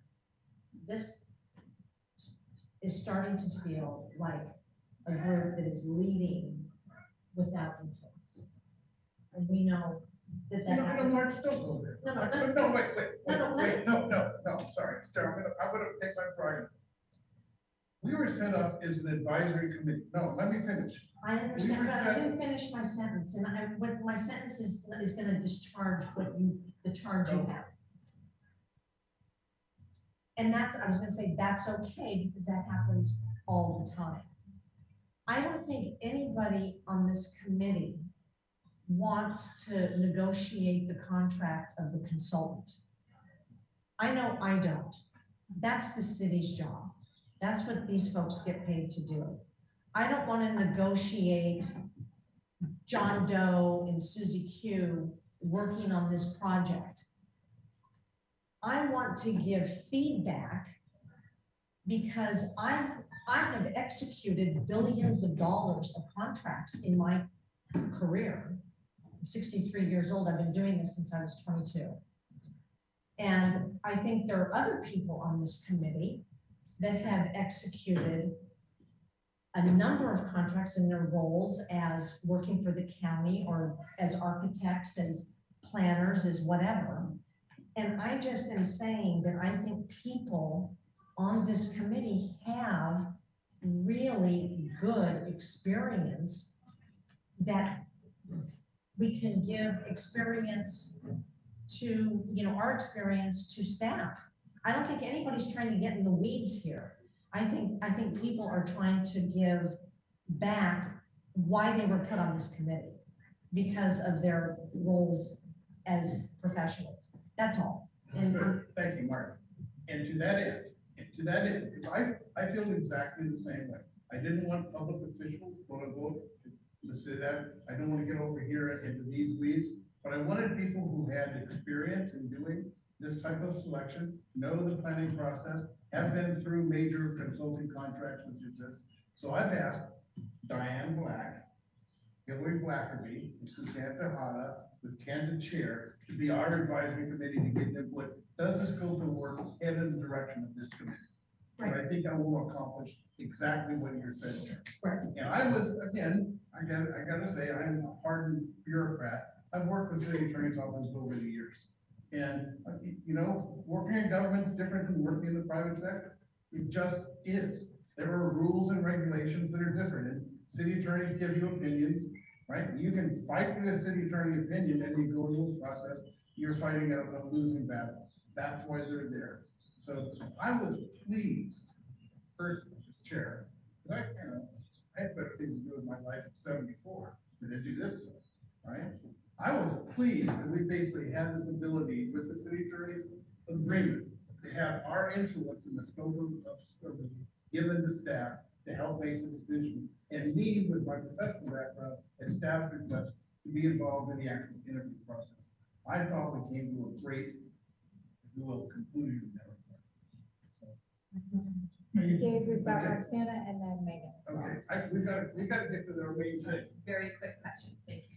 This is starting to feel like a group that is leading without influence. And we know that that happens. Mark, don't go there. No, sorry, Sarah, I'm gonna take my prerogative. We were set up as an advisory committee. No, let me finish. I understand, but I didn't finish my sentence, and what my sentence is gonna discharge the charge you have. And I was gonna say, that's okay, because that happens all the time. I don't think anybody on this committee wants to negotiate the contract of the consultant. I know I don't. That's the city's job. That's what these folks get paid to do. I don't want to negotiate John Doe and Susie Q working on this project. I want to give feedback because I have executed billions of dollars of contracts in my career. I'm 63 years old. I've been doing this since I was 22. And I think there are other people on this committee that have executed a number of contracts in their roles as working for the county or as architects, as planners, as whatever. And I just am saying that I think people on this committee have really good experience that we can give experience to, our experience to staff. I don't think anybody's trying to get in the weeds here. I think people are trying to give back why they were put on this committee because of their roles as professionals. That's all. And Thank you, Mark. And to that end, because I feel exactly the same way. I didn't want public officials, quote unquote, to say that. I don't want to get over here into these weeds, but I wanted people who had experience in doing this type of selection, know the planning process, have been through major consulting contracts such as this. So I've asked Diane Black, Hillary Blackerby, and Suzanne Tejada, with Ken the chair, to be our advisory committee to get input. Does this scope of work head in the direction of this committee? And I think I will accomplish exactly what you're saying here. Right. And I was, again, I gotta say, I'm a hardened bureaucrat. I've worked with city attorney's offices over the years. And, working in government is different from working in the private sector. It just is. There are rules and regulations that are different. And city attorneys give you opinions, right? You can fight for the city attorney opinion and you go into the process, you're fighting a losing battle. That's why they're there. So I was pleased, personally, as chair, because I had better things to do with my life at 74 than to do this stuff, right? I was pleased that we basically had this ability with the city attorney's agreement to have our influence in the scope of given to staff to help make the decision, and me with my professional background and staff request to be involved in the actual interview process. I thought we came to a great, conclusion there. Dave, we've got Roxana and then Megan. Okay, we gotta get to the main thing. Very quick question, thank you,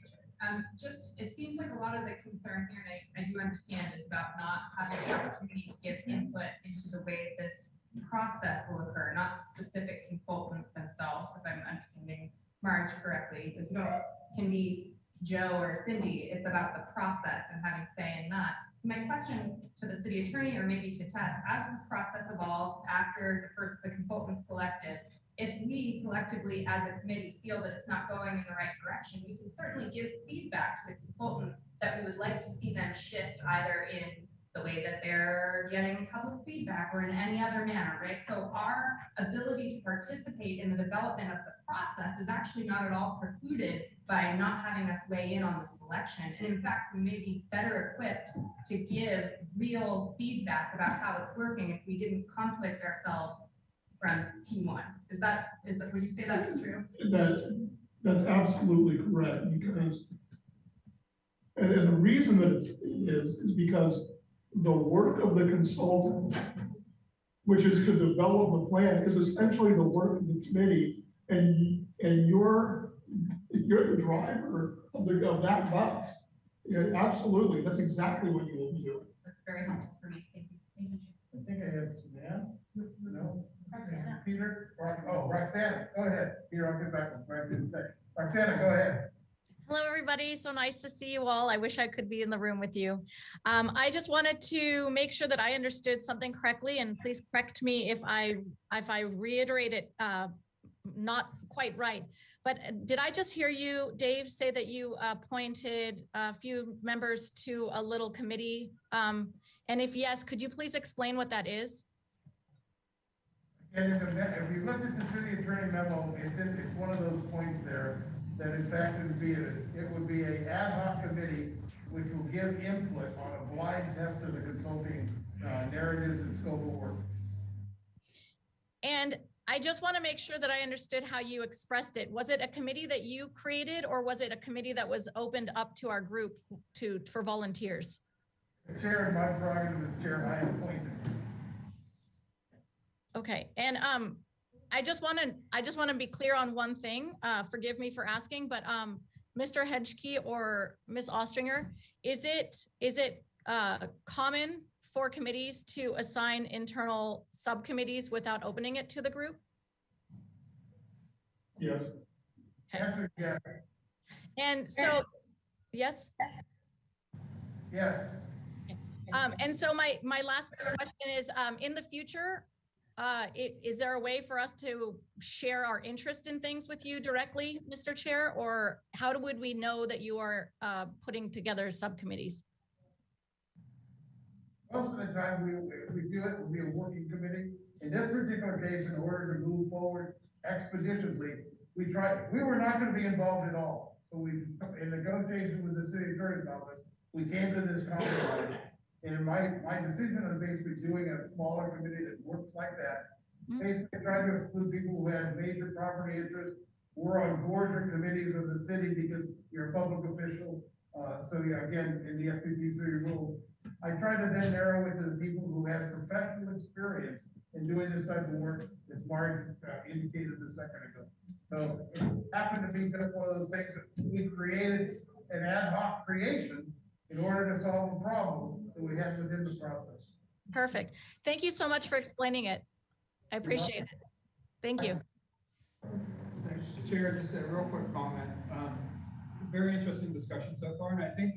Chair. It seems like a lot of the concern here, and I do understand, is about not having the opportunity to give input into the way this process will occur, not specific consultants themselves, if I'm understanding Marge correctly. Like, can be Joe or Cindy, it's about the process and having say in that. So my question to the city attorney, or maybe to Tess, as this process evolves after the consultant's selected, if we collectively as a committee feel that it's not going in the right direction, we can certainly give feedback to the consultant that we would like to see them shift either in the way that they're getting public feedback or in any other manner, right? So our ability to participate in the development of the process is actually not at all precluded by not having us weigh in on the selection. And in fact, we may be better equipped to give real feedback about how it's working if we didn't conflict ourselves from T1. Would you say that's true? That's absolutely correct, because, and the reason that it is because the work of the consultant, which is to develop a plan, is essentially the work of the committee, and you're the driver of that bus. Yeah, absolutely, that's exactly what you will be doing. That's very helpful for me. Thank you. Thank you, Jim. I think I have Suzanne. No. Roxana. Peter, Roxana, go ahead. Peter, I'll get back with Roxana, go ahead. Hello, everybody. So nice to see you all. I wish I could be in the room with you. I just wanted to make sure that I understood something correctly, and please correct me if I reiterate it not quite right. But did I just hear you, Dave, say that you appointed a few members to a little committee? And if yes, could you please explain what that is? And if you looked at the city attorney memo, it's one of those points there that in fact it would be an ad hoc committee which will give input on a blind test of the consulting narratives and scope of work. And I just want to make sure that I understood how you expressed it. Was it a committee that you created, or was it a committee that was opened up to our group for volunteers? The chair, my prerogative as chair, I appointed. Okay, and I just want to be clear on one thing. Forgive me for asking, but Mr. Hedgkey or Ms. Ostringer, is it common for committees to assign internal subcommittees without opening it to the group? Yes. Okay. Answer, yes. And so, yes. Yes. And so my last question is, in the future, is there a way for us to share our interest in things with you directly, Mr. Chair? Or how would we know that you are putting together subcommittees? Most of the time, we do it, we'll be a working committee. In this particular case, in order to move forward expeditiously, we were not gonna be involved at all. So we, in negotiations with the city attorney's office, we came to this compromise. And my decision on basically doing a smaller committee that works like that, basically trying to include people who have major property interests, we're on boards or committees of the city because you're a public official. So yeah, again, in the FPP city rule, I try to then narrow it to the people who have professional experience in doing this type of work, as Mark indicated a second ago. So it happened to be just one of those things that we created an ad hoc creation in order to solve a problem that we had within the process. Perfect. Thank you so much for explaining it. I appreciate it. Thank you. Chair, just a real quick comment. Very interesting discussion so far, and I think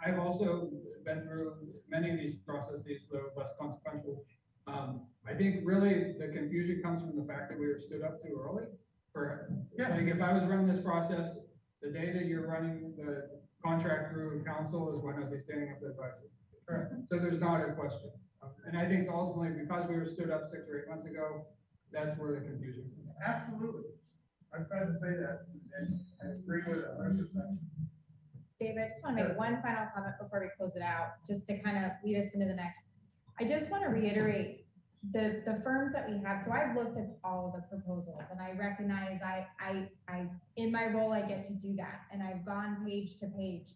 I've also been through many of these processes, though less consequential. I think really the confusion comes from the fact that we were stood up too early. Like if I was running this process, the day that you're running the contract through council is when I'd be standing up to advise you. Correct. So there's not a question. And I think ultimately, because we were stood up 6 or 8 months ago, that's where the confusion comes. Absolutely. I'm trying to say that, and I agree with it 100%. David, I just want to make one final comment before we close it out, just to kind of lead us into the next. I just want to reiterate the firms that we have. So I've looked at all of the proposals, and I recognize I in my role, I get to do that. And I've gone page to page.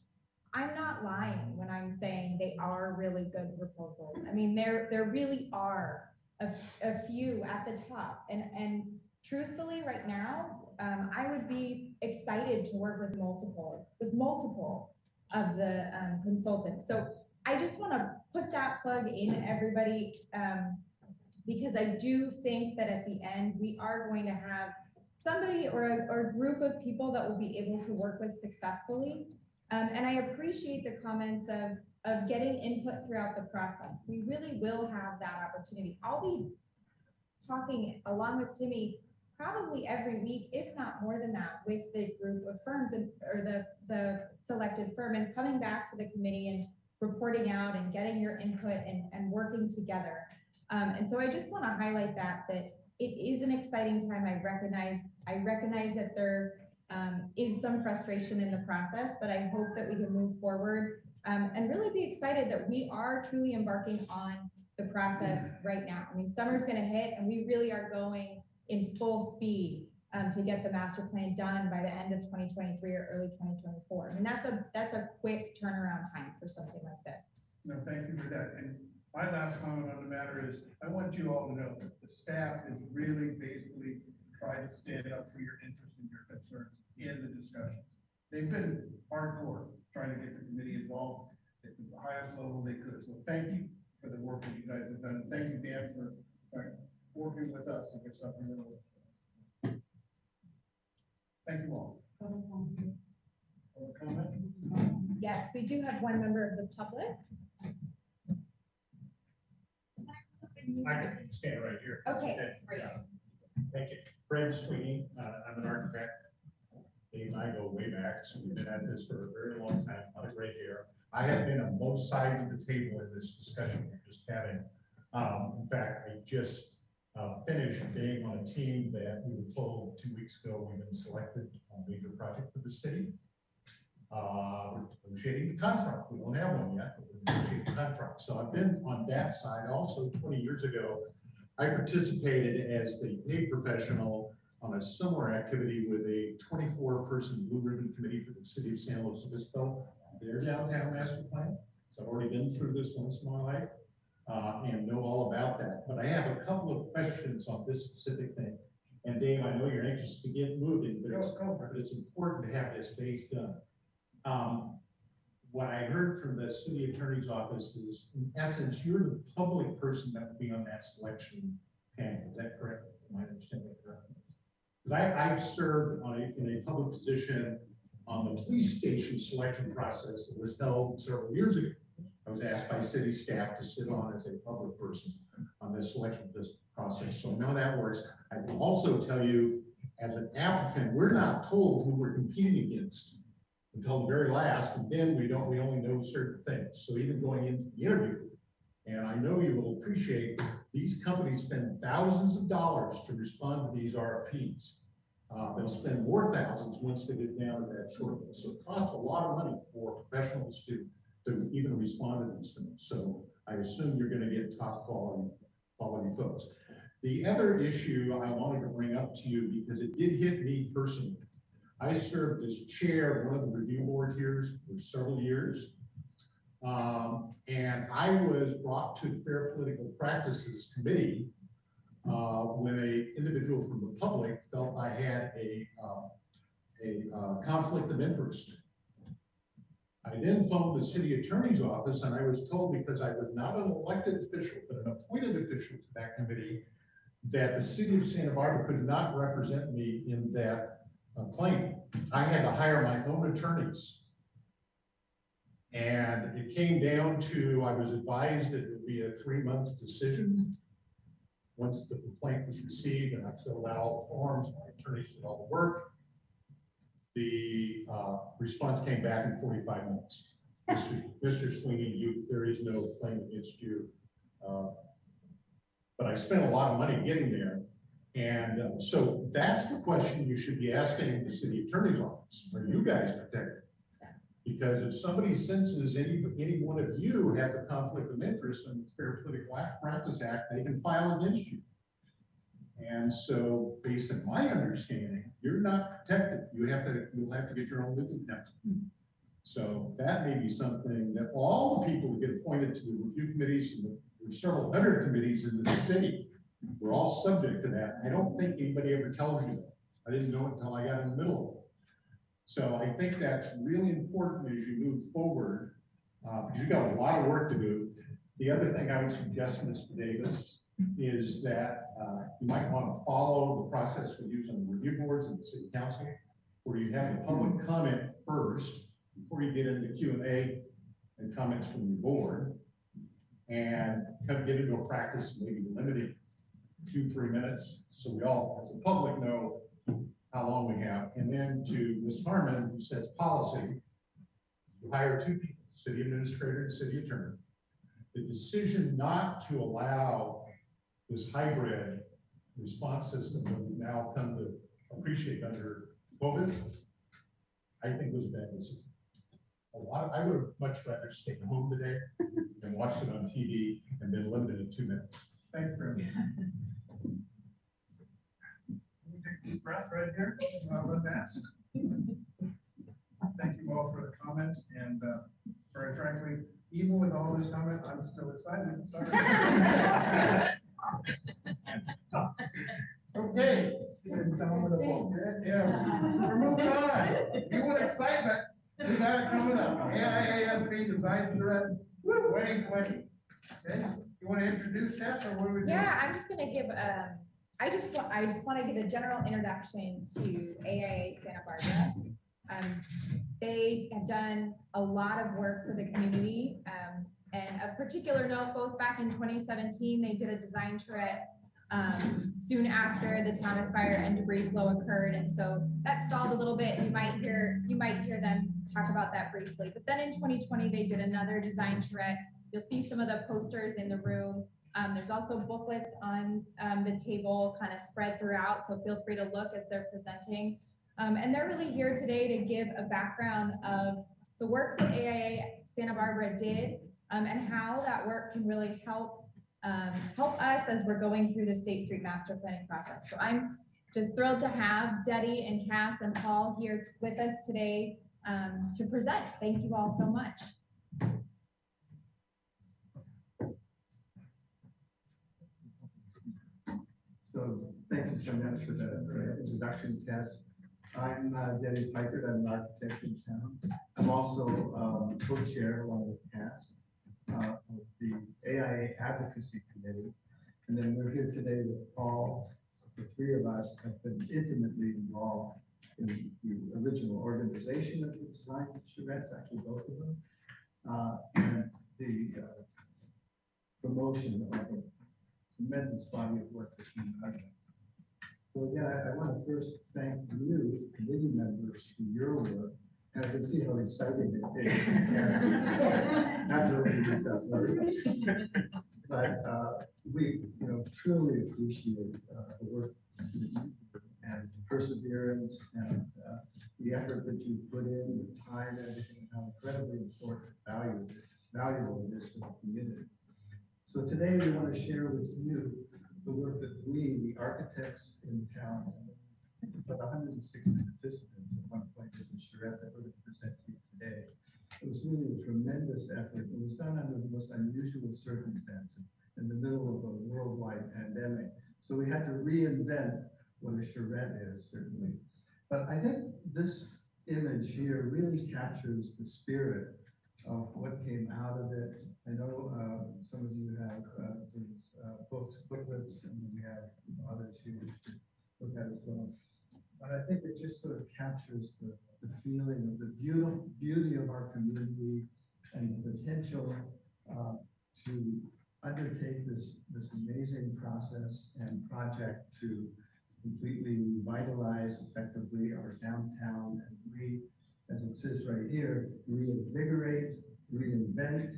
I'm not lying when I'm saying they are really good proposals. I mean, there really are a few at the top. And truthfully, right now, I would be excited to work with multiple of the consultants. So I just want to put that plug in, everybody, because I do think that at the end, we are going to have somebody or a group of people that will be able to work with successfully. And I appreciate the comments of getting input throughout the process. We really will have that opportunity. I'll be talking along with Timmy probably every week, if not more than that, with the group of firms or the selected firm, and coming back to the committee and reporting out and getting your input and working together. And so I just want to highlight that it is an exciting time. I recognize that there is some frustration in the process, but I hope that we can move forward and really be excited that we are truly embarking on the process right now. I mean, summer's going to hit, and we really are going in full speed to get the master plan done by the end of 2023 or early 2024. I mean, that's a quick turnaround time for something like this. No, thank you for that. And my last comment on the matter is, I want you all to know that the staff is really basically trying to stand up for your interests and your concerns in the discussions. They've been hardcore trying to get the committee involved at the highest level they could. So thank you for the work that you guys have done. Thank you, Dan, for working with us to get something in the works. Thank you all. Comment? Yes, we do have one member of the public. I can stand right here. Okay, great. Thank you. Fred Sweeney, I'm an architect. Dave and I go way back, so we've been at this for a very long time, not a great hair. I have been on both sides of the table in this discussion we're just having. In fact, I just finished being on a team that we were told 2 weeks ago we've been selected on a major project for the city. We're negotiating the contract. We don't have one yet, but we're negotiating the contract. So I've been on that side. Also, 20 years ago, I participated as the paid professional on a similar activity with a 24-person Blue Ribbon Committee for the city of San Luis Obispo, their downtown master plan. So I've already been through this once in my life and know all about that. But I have a couple of questions on this specific thing. And Dave, I know you're anxious to get moving, but it's important to have this phase done. What I heard from the city attorney's office is, in essence, you're the public person that would be on that selection panel. Is that correct? Am I understanding that correctly? Because I've served in a public position on the police station selection process that was held several years ago. I was asked by city staff to sit on as a public person on this selection process. So now that works. I will also tell you, as an applicant, we're not told who we're competing against until the very last, and then we only know certain things. So even going into the interview, and I know you will appreciate, these companies spend thousands of dollars to respond to these RFPs. They'll spend more thousands once they get down to that short list. So it costs a lot of money for professionals to even respond to these things. So I assume you're going to get top quality folks. The other issue I wanted to bring up to you, because it did hit me personally. I served as chair of one of the review board here for several years. And I was brought to the Fair Political Practices Committee when an individual from the public felt I had a conflict of interest. I then phoned the city attorney's office, and I was told, because I was not an elected official, but an appointed official to that committee, that the city of Santa Barbara could not represent me in that claim. I had to hire my own attorneys. And it came down to, I was advised that it would be a 3-month decision. Once the complaint was received and I filled out all the forms, my attorneys did all the work. The response came back in 45 minutes. Mr. Sweeney, there is no claim against you. But I spent a lot of money getting there. And so that's the question you should be asking the city attorney's office. Are you guys protected? Because if somebody senses any one of you have a conflict of interest in the Fair Political Practice Act, they can file against you. And so, based on my understanding, you're not protected. You'll have to get your own legal counsel. So that may be something that all the people that get appointed to the review committees, and there's several hundred committees in the city, we're all subject to that. I don't think anybody ever tells you that. I didn't know it until I got in the middle of it. So I think that's really important as you move forward, because you've got a lot of work to do. The other thing I would suggest, Mr. Davis, is that you might want to follow the process we use on the review boards and the city council, where you have the public comment first before you get into Q&A and comments from your board, and kind of get into a practice, maybe limited 2-3 minutes, so we all, as a public, know how long we have. And then to Ms. Harmon, who sets policy, you hire 2 people, city administrator and city attorney. The decision not to allow this hybrid response system that we've now come to appreciate under COVID, I think was a bad decision. I would have much rather stayed home today and watched it on TV and been limited to 2 minutes. Thanks, Fred. Deep breath right here, with mask. Thank you all for the comments, and very frankly, even with all this comment, I'm still excited. Sorry. Okay. Yeah, we're moving on. You want excitement? We got it coming up. AIASB Design Thread 2020. Okay, you want to introduce that, or what are we doing? Yeah, I'm just gonna give I just want to give a general introduction to AIA Santa Barbara. They have done a lot of work for the community, and of particular note, both back in 2017, they did a design trip soon after the Thomas fire and debris flow occurred, and so that stalled a little bit. You might hear them talk about that briefly. But then in 2020, they did another design trip. You'll see some of the posters in the room. There's also booklets on the table kind of spread throughout, so feel free to look as they're presenting. And they're really here today to give a background of the work that AIA Santa Barbara did and how that work can really help help us as we're going through the State Street master planning process. So I'm just thrilled to have Debbie and Cass and Paul here with us today to present. Thank you all so much. So thank you so much for the introduction, Tess. I'm Denny Piker. I'm an architect in town. I'm also co-chair along with Cass of the AIA Advocacy Committee. And then we're here today with Paul. The three of us have been intimately involved in the original organization of the design charrettes, actually both of them, and the promotion of a tremendous body of work that's been done. So yeah, I want to first thank you, committee members, for your work. And I can see how exciting it is. Not to repeat yourself, but we, truly appreciate the work and perseverance and the effort that you put in, the time, and everything, and how incredibly important, valuable it is for the community. So today we want to share with you the work that we, the architects in town, about 160 participants at one point in the charrette that we're going to present to you today. It was really a tremendous effort. It was done under the most unusual circumstances in the middle of a worldwide pandemic. So we had to reinvent what a charrette is, certainly. But I think this image here really captures the spirit of what came out of it. I know some of you have these booklets, and we have others here to look at as well. But I think it just sort of captures the feeling of the beauty of our community and the potential to undertake this amazing process and project to completely revitalize effectively our downtown and as it says right here, reinvigorate, reinvent,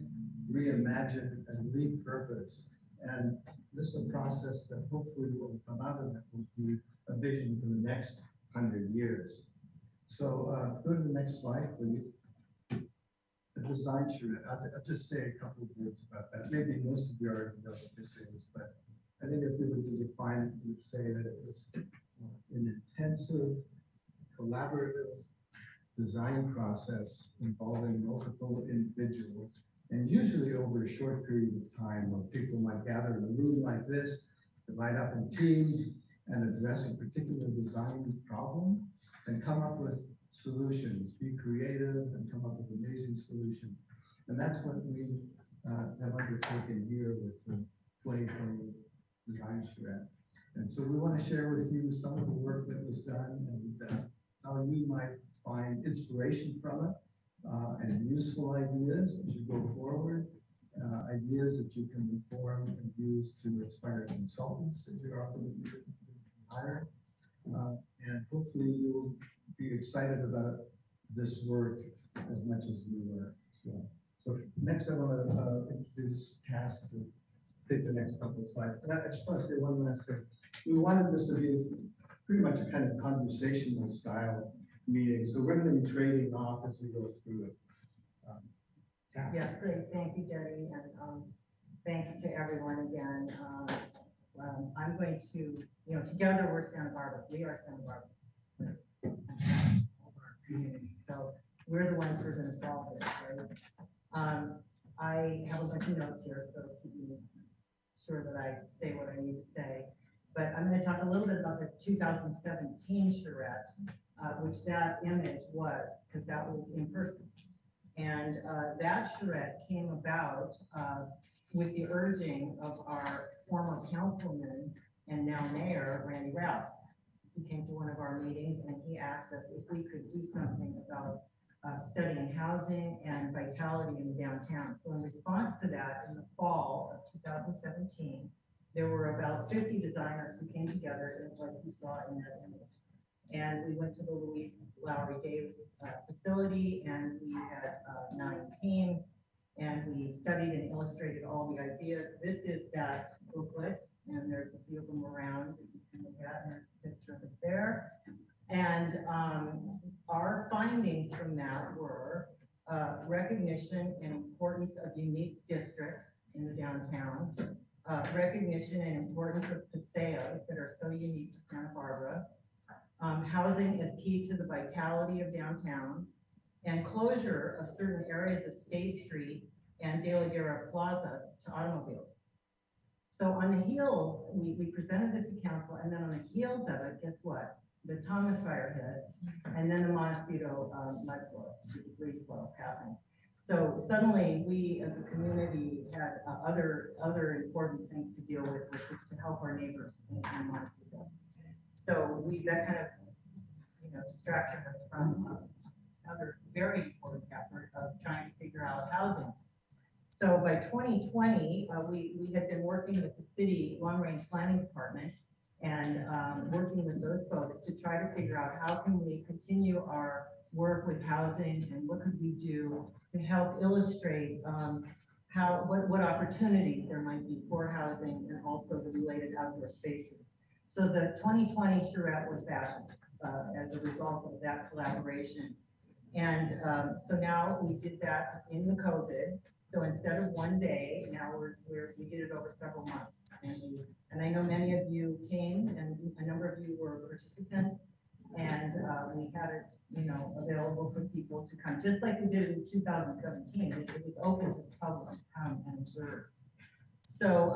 reimagine, and repurpose. And this is a process that hopefully will come out of it will be a vision for the next 100 years. So go to the next slide, please. The design charrette. I'll just say a couple of words about that. Maybe most of you already know what this is, but I think if we were to define it, we would say that it was an intensive, collaborative design process involving multiple individuals, and usually over a short period of time where people might gather in a room like this, divide up in teams, and address a particular design problem, and come up with solutions, be creative, and come up with amazing solutions. And that's what we have undertaken here with the 2020 Design Charrette. And so we want to share with you some of the work that was done and how you might find inspiration from it and useful ideas as you go forward, ideas that you can inform and use to inspire consultants that you're ultimately hire. And hopefully you'll be excited about this work as much as we were as well. So next I want to introduce Cass to take the next couple of slides. And I just want to say one last thing. We wanted this to be pretty much a kind of conversational style meeting. So we're going to be trading off as we go through it. Yes, great. Thank you, Debbie. And thanks to everyone again. I'm going to, together we're Santa Barbara. We are Santa Barbara. Our community. So we're the ones who are going to solve this, right? I have a bunch of notes here, so keep me sure that I say what I need to say. But I'm going to talk a little bit about the 2017 charrette, which that image was, because that was in person. And that charrette came about with the urging of our former councilman and now mayor, Randy Rouse. He came to one of our meetings and he asked us if we could do something about studying housing and vitality in the downtown. So in response to that, in the fall of 2017, there were about 50 designers who came together, like you saw in that image. And we went to the Louise Lowry Davis facility, and we had 9 teams, and we studied and illustrated all the ideas. This is that booklet, and there's a few of them around that you can look at, and there's a picture of it there. And our findings from that were recognition and importance of unique districts in the downtown, recognition and importance of paseos that are so unique to Santa Barbara. Housing is key to the vitality of downtown, and closure of certain areas of State Street and De La Guerra Plaza to automobiles. So on the heels, we presented this to council, and then on the heels of it, guess what? The Thomas fire hit, and then the Montecito mud flow, debris flow happened. So suddenly, we as a community had other important things to deal with, which was to help our neighbors in Montecito. So that kind of, distracted us from another very important effort of trying to figure out housing. So by 2020, we had been working with the city long-range planning department and working with those folks to try to figure out how can we continue our work with housing and what could we do to help illustrate what opportunities there might be for housing and also the related outdoor spaces. So the 2020 charrette was fashioned as a result of that collaboration. And so now we did that in the COVID. So instead of one day, now we did it over several months. And I know many of you came and a number of you were participants. And we had it, available for people to come, just like we did in 2017. It was open to the public to come and observe. So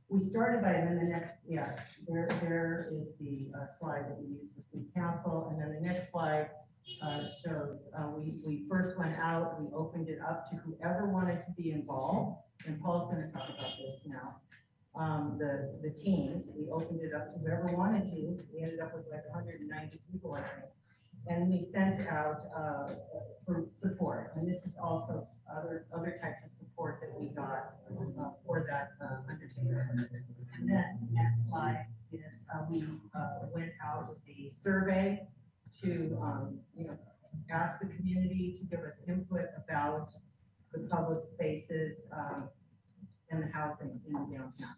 we started by, and then the next, yes, there is the slide that we use for city council. And then the next slide shows we first went out, we opened it up to whoever wanted to be involved. And Paul's going to talk about this now. The teams, we opened it up to whoever wanted to. We ended up with like 190 people, I think. And we sent out for support. And this is also other types of support that we got for that undertaking. And then next slide is we went out with the survey to ask the community to give us input about the public spaces and the housing in the downtown.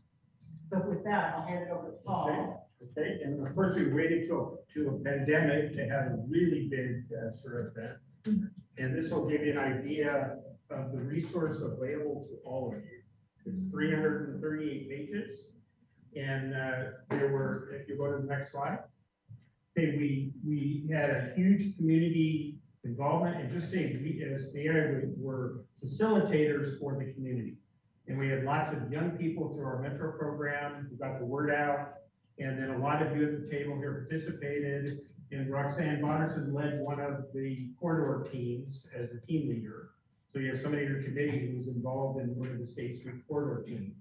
So with that, I'll hand it over to Paul. Okay, and of course, we waited to a pandemic to have a really big sort of event. And this will give you an idea of the resource available to all of you. It's 338 pages. And there were, if you go to the next slide, okay, we had a huge community involvement, and just say we as the area were facilitators for the community. And we had lots of young people through our Metro program who got the word out. And then a lot of you at the table here participated. And Roxanne Bonnerson led one of the corridor teams as a team leader. So you have somebody in your committee who was involved in one of the State Street corridor teams.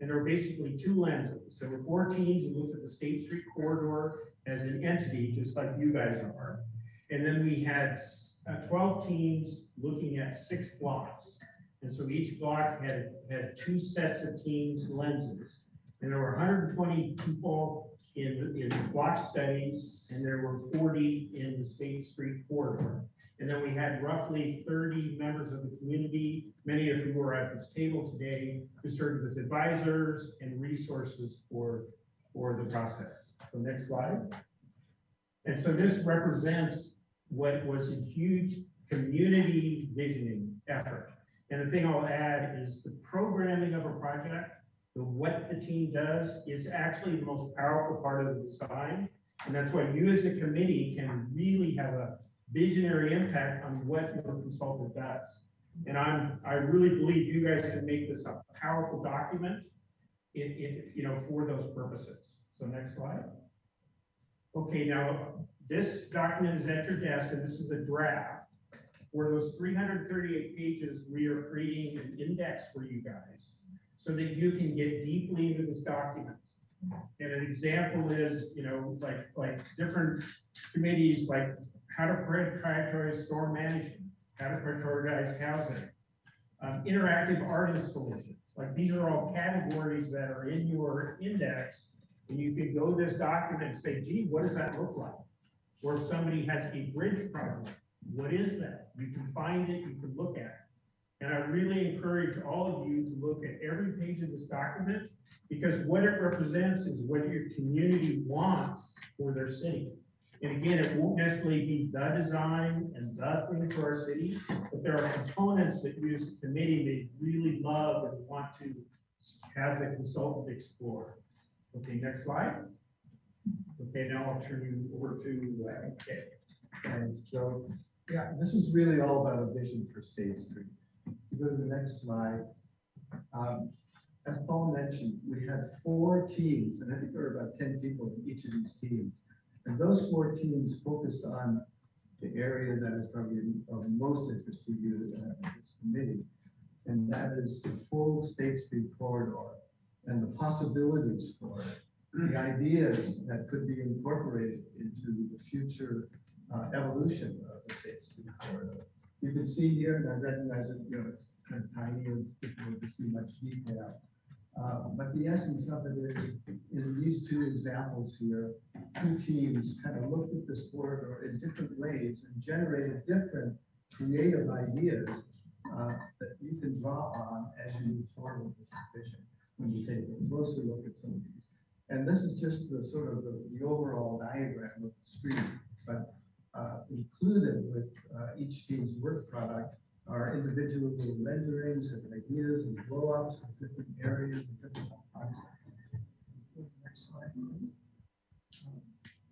And there were basically two lenses. So there were 4 teams who looked at the State Street corridor as an entity, just like you guys are. And then we had 12 teams looking at 6 blocks. And so each block had 2 sets of teams lenses. And there were 120 people in block studies, and there were 40 in the State Street corridor. And then we had roughly 30 members of the community, many of whom were at this table today, who served as advisors and resources for the process. So next slide. And so this represents what was a huge community visioning effort. And the thing I'll add is the programming of a project, what the team does is actually the most powerful part of the design. And that's why you as a committee can really have a visionary impact on what your consultant does. And I really believe you guys can make this a powerful document for those purposes. So next slide. Okay, now this document is at your desk, and this is a draft. For those 338 pages, we are creating an index for you guys so that you can get deeply into this document. And an example is, like different committees, like how to prioritize storm management, how to prioritize housing, interactive art installations. Like these are all categories that are in your index, and you can go to this document and say, gee, what does that look like? Or if somebody has a bridge project, what is that? You can find it, you can look at it. And I really encourage all of you to look at every page of this document, because what it represents is what your community wants for their city. And again, it won't necessarily be the design and the thing for our city, but there are components that you as a committee may really love and want to have the consultant explore. Okay, next slide. Okay, now I'll turn you over to Kay. And so, yeah, this is really all about a vision for State Street. If you go to the next slide. As Paul mentioned, we had 4 teams, and I think there were about 10 people in each of these teams. And those 4 teams focused on the area that is probably of most interest to you in this committee. And that is the full State Street corridor and the possibilities for it, the ideas that could be incorporated into the future evolution of the State Street corridor. You can see here, and I recognize it, you know, it's kind of tiny and it's difficult to see much detail. But the essence of it is, in these 2 examples here, 2 teams kind of looked at this corridor in different ways and generated different creative ideas that you can draw on as you move forward with this vision when you take a closer look at some of these. And this is just the sort of the overall diagram of the street, but included with each team's work product are individual little renderings and ideas and blow-ups of different areas and different points. Next slide, please.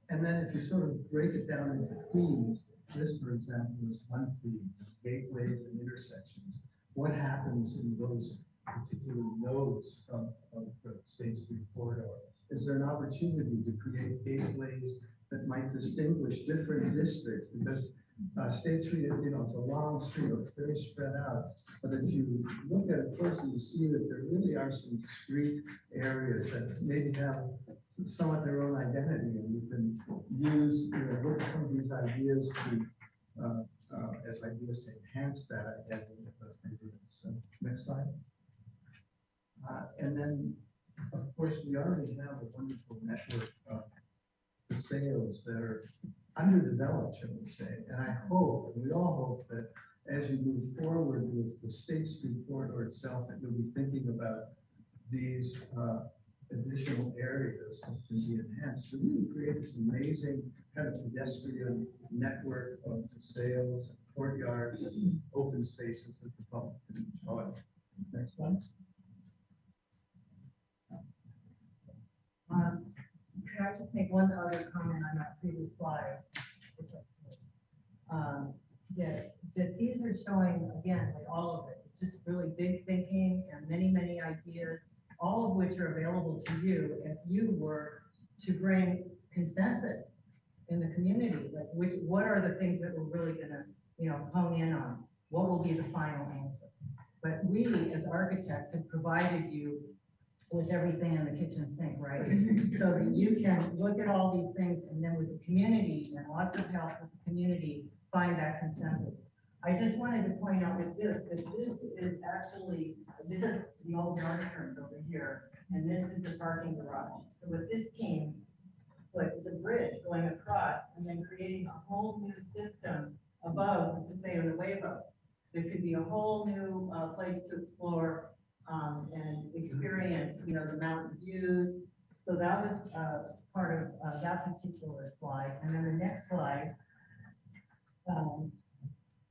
And then if you sort of break it down into themes, this, for example, is one theme, gateways and intersections. What happens in those particular nodes of the State Street corridor? Is there an opportunity to create gateways that might distinguish different districts? Because State Street, you know, it's a long street, it's very spread out. But if you look at it closely, you see that there really are some discrete areas that maybe have somewhat their own identity, and you can use, you know, look at some of these ideas to as ideas to enhance that identity of those neighborhoods. So next slide. And then, of course, we already have a wonderful network of sales that are underdeveloped, shall we say. And I hope, and we all hope, that as you move forward with the State Street corridor itself, that you'll be thinking about these additional areas that can be enhanced to really create this amazing kind of pedestrian network of sales, courtyards, and open spaces that the public can enjoy. Next one. Could I just make one other comment on that previous slide? That these are showing, again, like all of it, it's just really big thinking and many ideas, all of which are available to you if you were to bring consensus in the community. Like what are the things that we're really gonna, you know, hone in on? What will be the final answer? But we, as architects, have provided you with everything in the kitchen sink, right? So that you can look at all these things and then with the community and lots of help with the community, find that consensus. I just wanted to point out with this, that this is actually, this is the old Nordstrom's over here, and this is the parking garage. So what this team put is a bridge going across and then creating a whole new system above the Paseo Nuevo. There could be a whole new place to explore and experience, you know, the mountain views. So that was part of that particular slide. And then the next slide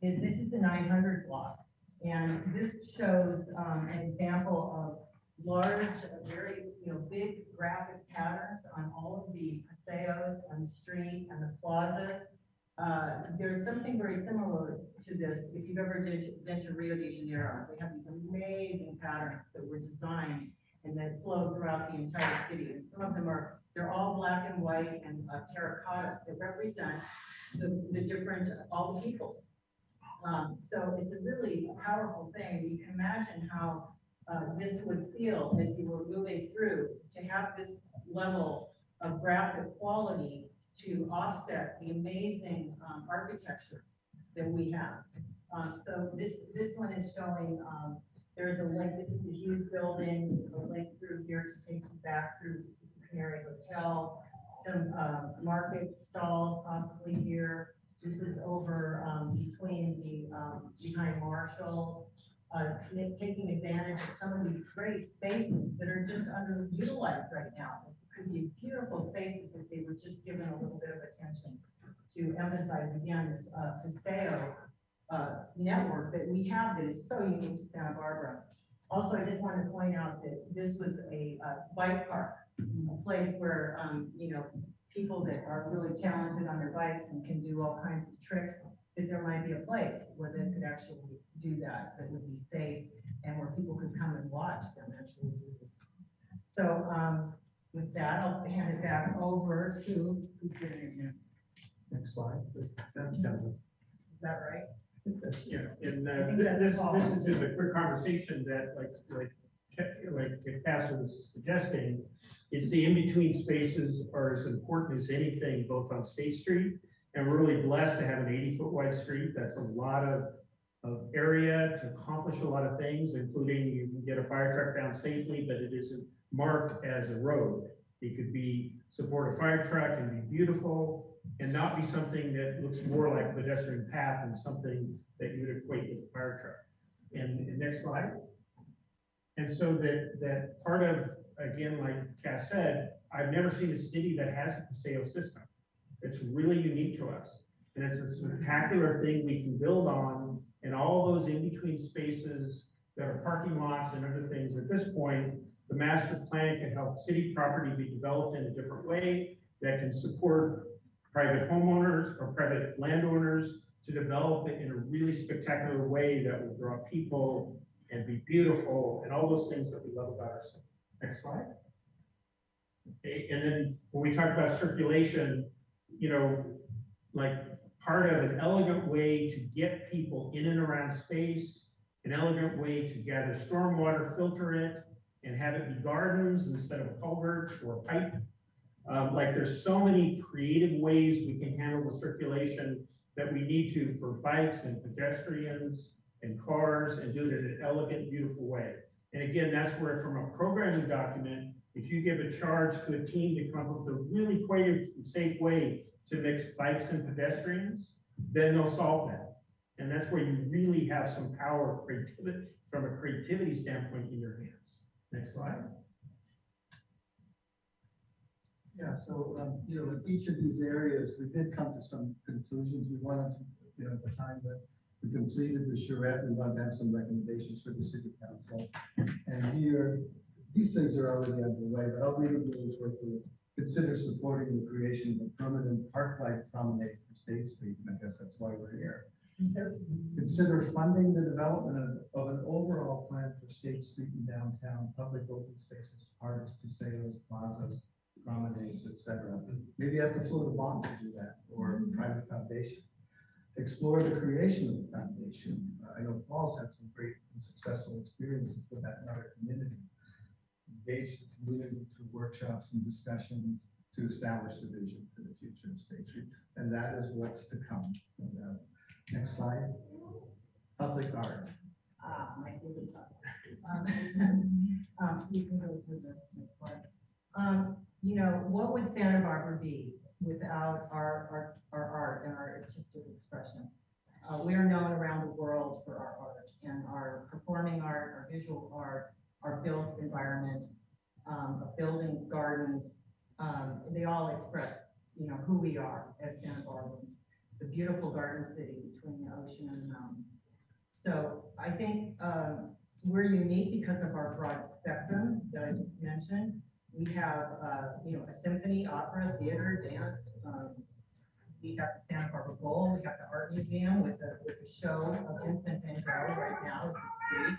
is this is the 900 block. And this shows an example of large, very, you know, big graphic patterns on all of the paseos and the street and the plazas. There's something very similar to this. If you've ever been to Rio de Janeiro, they have these amazing patterns that were designed and that flow throughout the entire city. And some of them are, they're all black and white and terracotta that represent the different, all the peoples. So it's a really powerful thing. You can imagine how this would feel as you were moving through to have this level of graphic quality to offset the amazing architecture that we have. So this one is showing, there's a link, this is the Hughes building, there's a link through here to take you back through, this is the Canary Hotel, some market stalls possibly here. This is over between the, behind Marshall's, taking advantage of some of these great spaces that are just underutilized right now. Could be beautiful spaces if they were just given a little bit of attention to emphasize again this Paseo network that we have that is so unique to Santa Barbara. Also, I just wanted to point out that this was a bike park, a place where, you know, people that are really talented on their bikes and can do all kinds of tricks, that there might be a place where they could actually do that, that would be safe, and where people could come and watch them actually do this. So, with that, I'll hand it back over to, who's getting it next? Next slide. Is that right? Yeah, and I think this that's is just a quick conversation that like Cass was suggesting. It's the in-between spaces are as important as anything, both on State Street, and we're really blessed to have an 80-foot wide street. That's a lot of area to accomplish a lot of things, including you can get a fire truck down safely, but it isn't marked as a road. It could be support a fire truck and be beautiful, and not be something that looks more like a pedestrian path and something that you would equate with a fire truck. And next slide. And so that part of, again, like Cass said, I've never seen a city that has a Paseo system. It's really unique to us. And it's a spectacular thing we can build on, and all those in-between spaces that are parking lots and other things. At this point, the master plan can help city property be developed in a different way that can support private homeowners or private landowners to develop it in a really spectacular way that will draw people and be beautiful and all those things that we love about our city. Next slide. Okay, and then when we talk about circulation, you know, like part of an elegant way to get people in and around space, an elegant way to gather stormwater, filter it, and have it be gardens instead of a culvert or a pipe. Like there's so many creative ways we can handle the circulation that we need to for bikes and pedestrians and cars, and do it in an elegant, beautiful way. And again, that's where from a programming document, if you give a charge to a team to come up with a really creative and safe way to mix bikes and pedestrians, then they'll solve that. And that's where you really have some power, creativity, from a creativity standpoint in your hands. Next slide. Yeah, so, you know, in each of these areas, we did come to some conclusions. We wanted to, you know, at the time that we completed the charrette, we wanted to have some recommendations for the city council. And here, these things are already underway, but I'll read them really quickly. Consider supporting the creation of a permanent park-like promenade for State Street, and I guess that's why we're here. Consider funding the development of an overall plan for State Street and downtown, public open spaces, parks, paseos, plazas, promenades, etc. Maybe you have to float a bond to do that, or a private foundation. Explore the creation of a foundation. I know Paul's had some great and successful experiences with that in other communities. Engage the community through workshops and discussions to establish the vision for the future of State Street. And that is what's to come. Next slide. Public art. My favorite topic. You can go to the next slide. You know, what would Santa Barbara be without our art and our artistic expression? We are known around the world for our art and our performing art, our visual art, our built environment, buildings, gardens. They all express, you know, who we are as Santa Barbara's, the beautiful garden city between the ocean and the mountains. So I think we're unique because of our broad spectrum that I just mentioned. We have, you know, a symphony, opera, theater, dance. We have the Santa Barbara Bowl. We have the art museum with the show of Vincent Van Gogh right now as we speak.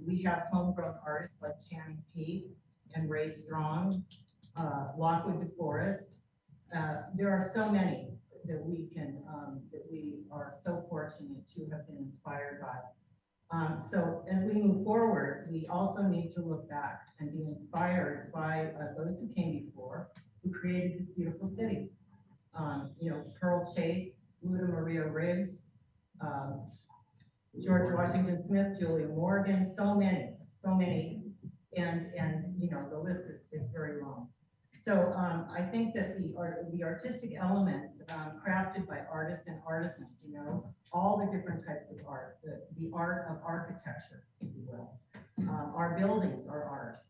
We have homegrown artists like Channing Peake and Ray Strong, Lockwood DeForest. There are so many that we can, that we are so fortunate to have been inspired by. So as we move forward, we also need to look back and be inspired by those who came before, who created this beautiful city. You know, Pearl Chase, Luda Maria Riggs, George Washington Smith, Julia Morgan, so many, and you know, the list is very long. So I think that the artistic elements crafted by artists and artisans, you know, all the different types of art, the art of architecture, if you will. Our buildings are art.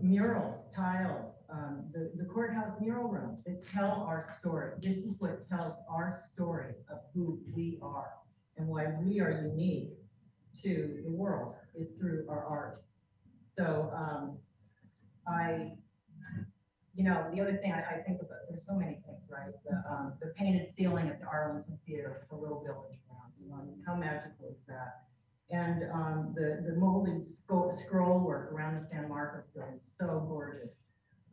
Murals, tiles, the courthouse mural room that tell our story. This is what tells our story of who we are and why we are unique to the world is through our art. So, the other thing I think about, there's so many things, right? The painted ceiling at the Arlington Theater, the Little Village ground, I mean, how magical is that? And the molded scroll work around the San Marcos building, so gorgeous.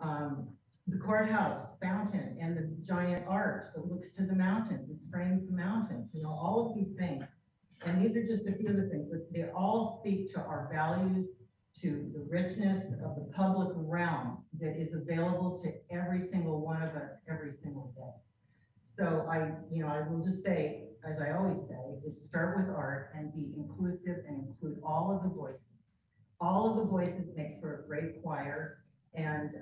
The courthouse fountain and the giant arch that looks to the mountains, it frames the mountains, all of these things. And these are just a few of the things, but they all speak to our values, to the richness of the public realm that is available to every single one of us every single day. So I will just say, as I always say, is start with art and be inclusive and include all of the voices. All of the voices makes for a great choir, and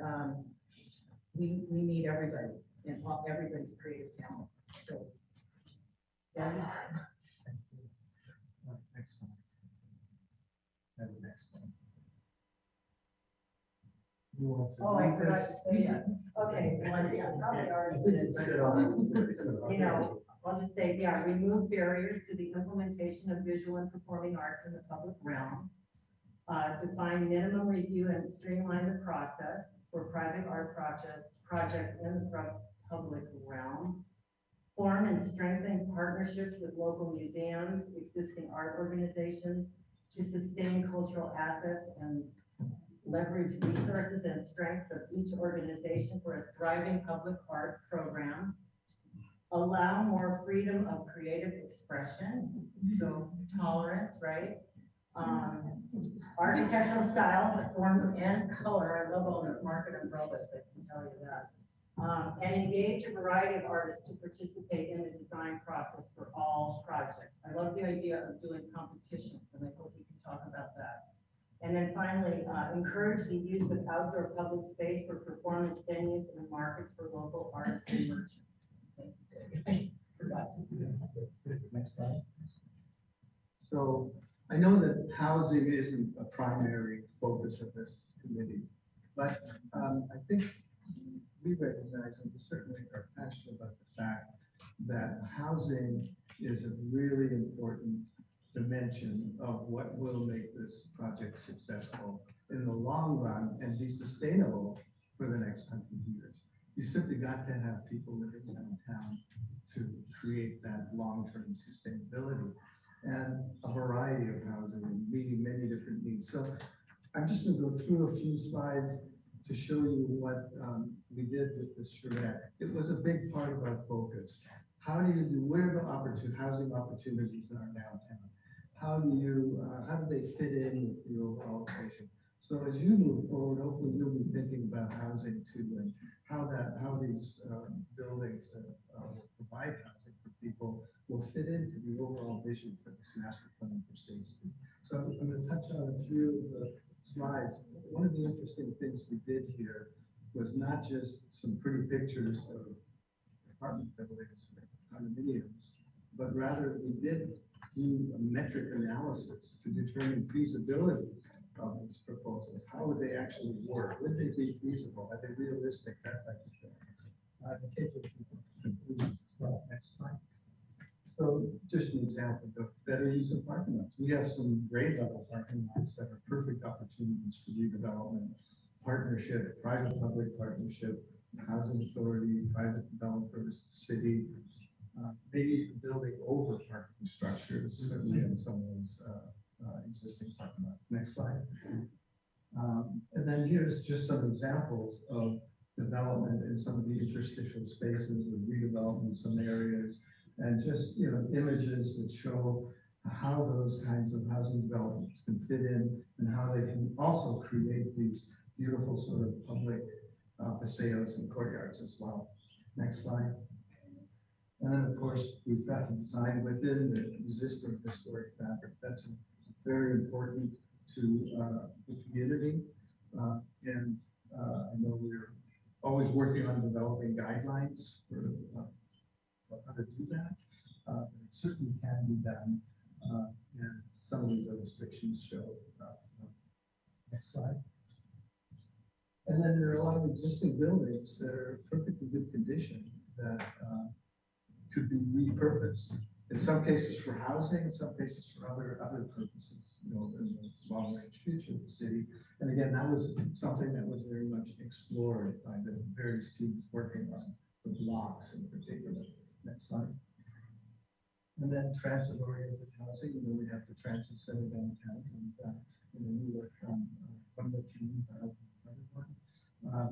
we need everybody and everybody's creative talents. So, yeah. Next one. And the next one. You want to? Oh, I forgot to say that. Okay, well, yeah, probably already did, but, I'll just say, yeah, remove barriers to the implementation of visual and performing arts in the public realm. Define minimum review and streamline the process for private art projects in the public realm. Form and strengthen partnerships with local museums, existing art organizations to sustain cultural assets and leverage resources and strengths of each organization for a thriving public art program. Allow more freedom of creative expression, so tolerance, right? Architectural styles, forms, and color. I love all these market umbrellas, I can tell you that. And engage a variety of artists to participate in the design process for all projects. I love the idea of doing competitions, and I hope we can talk about that. And then finally, encourage the use of outdoor public space for performance venues and markets for local artists and merchants. I forgot to do that. Next slide. So I know that housing isn't a primary focus of this committee, but I think we recognize and we certainly are passionate about the fact that housing is a really important dimension of what will make this project successful in the long run and be sustainable for the next 100 years. You simply got to have people living downtown to create that long-term sustainability and a variety of housing and meeting many different needs. So I'm just going to go through a few slides to show you what we did with this charrette. It was a big part of our focus. How do you do, what are the housing opportunities in our downtown? How do they fit in with the overall equation? So as you move forward, hopefully you'll be thinking about housing too, and how these buildings will provide housing for people will fit into the overall vision for this master plan for State Street. So I'm going to touch on a few of the slides. One of the interesting things we did here was not just some pretty pictures of apartment buildings or condominiums, but rather we did do a metric analysis to determine feasibility of these proposals. How would they actually work? Would they be feasible? Are they realistic? That type of thing. I can take you through conclusions as well. Next slide. So just an example of better use of parking lots. We have some grade level parking lots that are perfect opportunities for redevelopment, partnership, private-public partnership, housing authority, private developers, city, maybe building over parking structures, certainly in some of those existing parking lots. Next slide. And then here's just some examples of development in some of the interstitial spaces or redevelopment in some areas, and just images that show how those kinds of housing developments can fit in and how they can also create these beautiful sort of public paseos and courtyards as well. Next slide. And then, of course, we've got the design within the existing historic fabric. That's very important to the community. And I know we're always working on developing guidelines for how to do that. But it certainly can be done. And some of these illustrations show. Next slide. And then there are a lot of existing buildings that are perfectly good condition that could be repurposed in some cases for housing, in some cases for other purposes, you know, in the long range future of the city. And again, that was something that was very much explored by the various teams working on the blocks in particular. Next slide. And then transit-oriented housing, you know, we have the transit center downtown, and you know, we worked on one of the teams,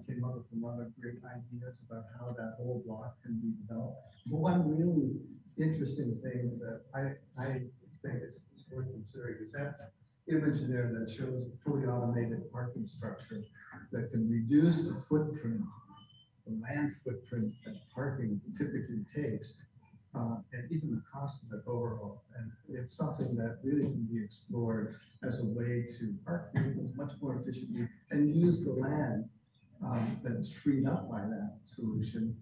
came up with a lot of great ideas about how that whole block can be developed. But one really interesting thing that I think is worth considering is that image there that shows a fully automated parking structure that can reduce the footprint, the land footprint that parking typically takes, and even the cost of it overall. And it's something that really can be explored as a way to park vehicles much more efficiently and use the land that is freed up by that solution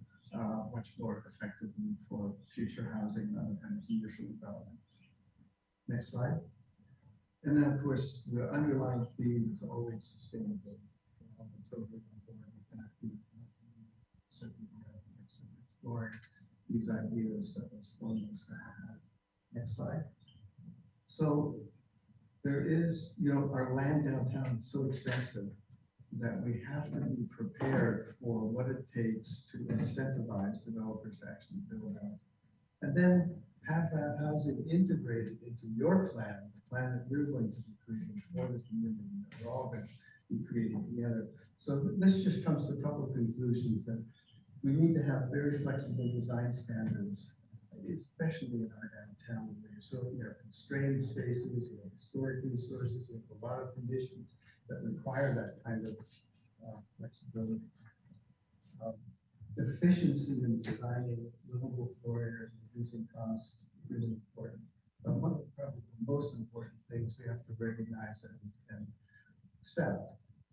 much more effectively for future housing and other kind of commercial development. Next slide. And then, of course, the underlying theme is always sustainability. I'm totally on board with that. Certainly, exploring these ideas as formulas to have that. Next slide. So there is, you know, our land downtown is so expensive that we have to be prepared for what it takes to incentivize developers to actually build out. And then have that housing integrated into your plan, the plan that you're going to be creating for the community that we're all going to be creating together. So this just comes to a couple of conclusions that we need to have very flexible design standards, especially in our downtown. So you have constrained spaces, you have historic resources, you have a lot of conditions that require that kind of flexibility. Efficiency in designing livable floor areas, reducing costs, really important. But one of the probably the most important things we have to recognize and accept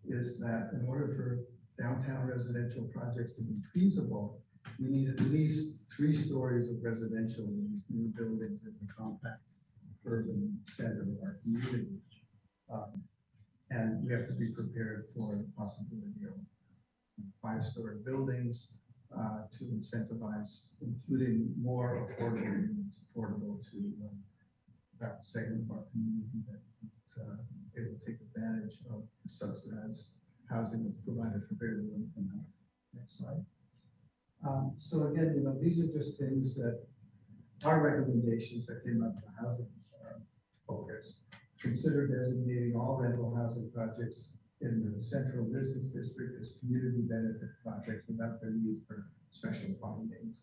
is that in order for downtown residential projects to be feasible, we need at least 3 stories of residential in these new buildings in the compact urban center of our community. And we have to be prepared for the possibility of 5-story buildings to incentivize, including more affordable units, affordable to that segment of our community that it will take advantage of subsidized housing that's provided for very low income. Next slide. So again, you know, these are just things that our recommendations that came up in the housing focus. Consider designating all rental housing projects in the central business district as community benefit projects without the need for special findings.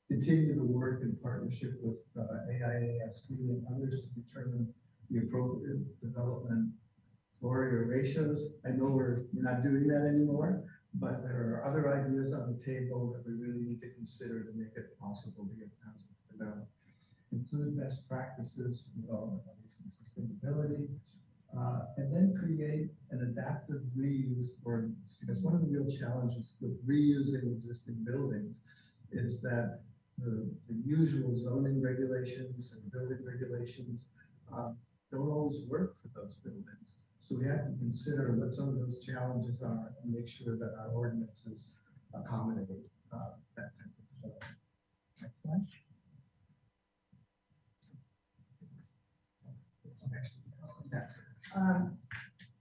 Continue to work in partnership with AIASB and others to determine the appropriate development floor area ratios. I know we're not doing that anymore, but there are other ideas on the table that we really need to consider to make it possible to get housing developed. Include best practices for development and sustainability, and then create an adaptive reuse ordinance. Because one of the real challenges with reusing existing buildings is that the usual zoning regulations and building regulations don't always work for those buildings. So we have to consider what some of those challenges are and make sure that our ordinances accommodate that type of development. Next slide.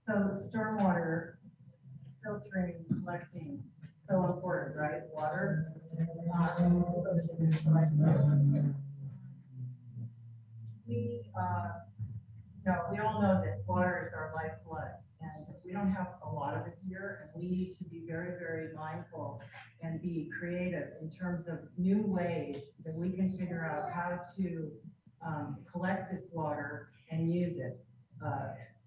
So stormwater filtering, collecting, so important, right? Water. We all know that water is our lifeblood, and we don't have a lot of it here, and we need to be very, very mindful and be creative in terms of new ways that we can figure out how to collect this water and use it,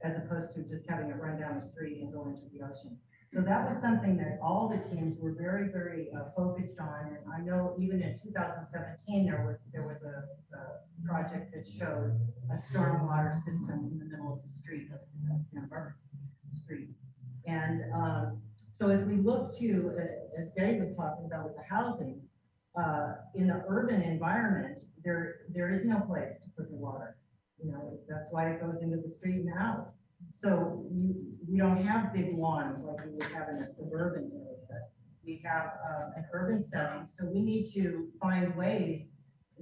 as opposed to just having it run down the street and go into the ocean. So that was something that all the teams were very, very focused on. And I know even in 2017, there was a project that showed a stormwater system in the middle of the street of San Bernardino Street. And so as we look to, as Dave was talking about with the housing, in the urban environment, there is no place to put the water. You know, that's why it goes into the street and out. So we don't have big lawns like we would have in a suburban area. We have an urban setting, so we need to find ways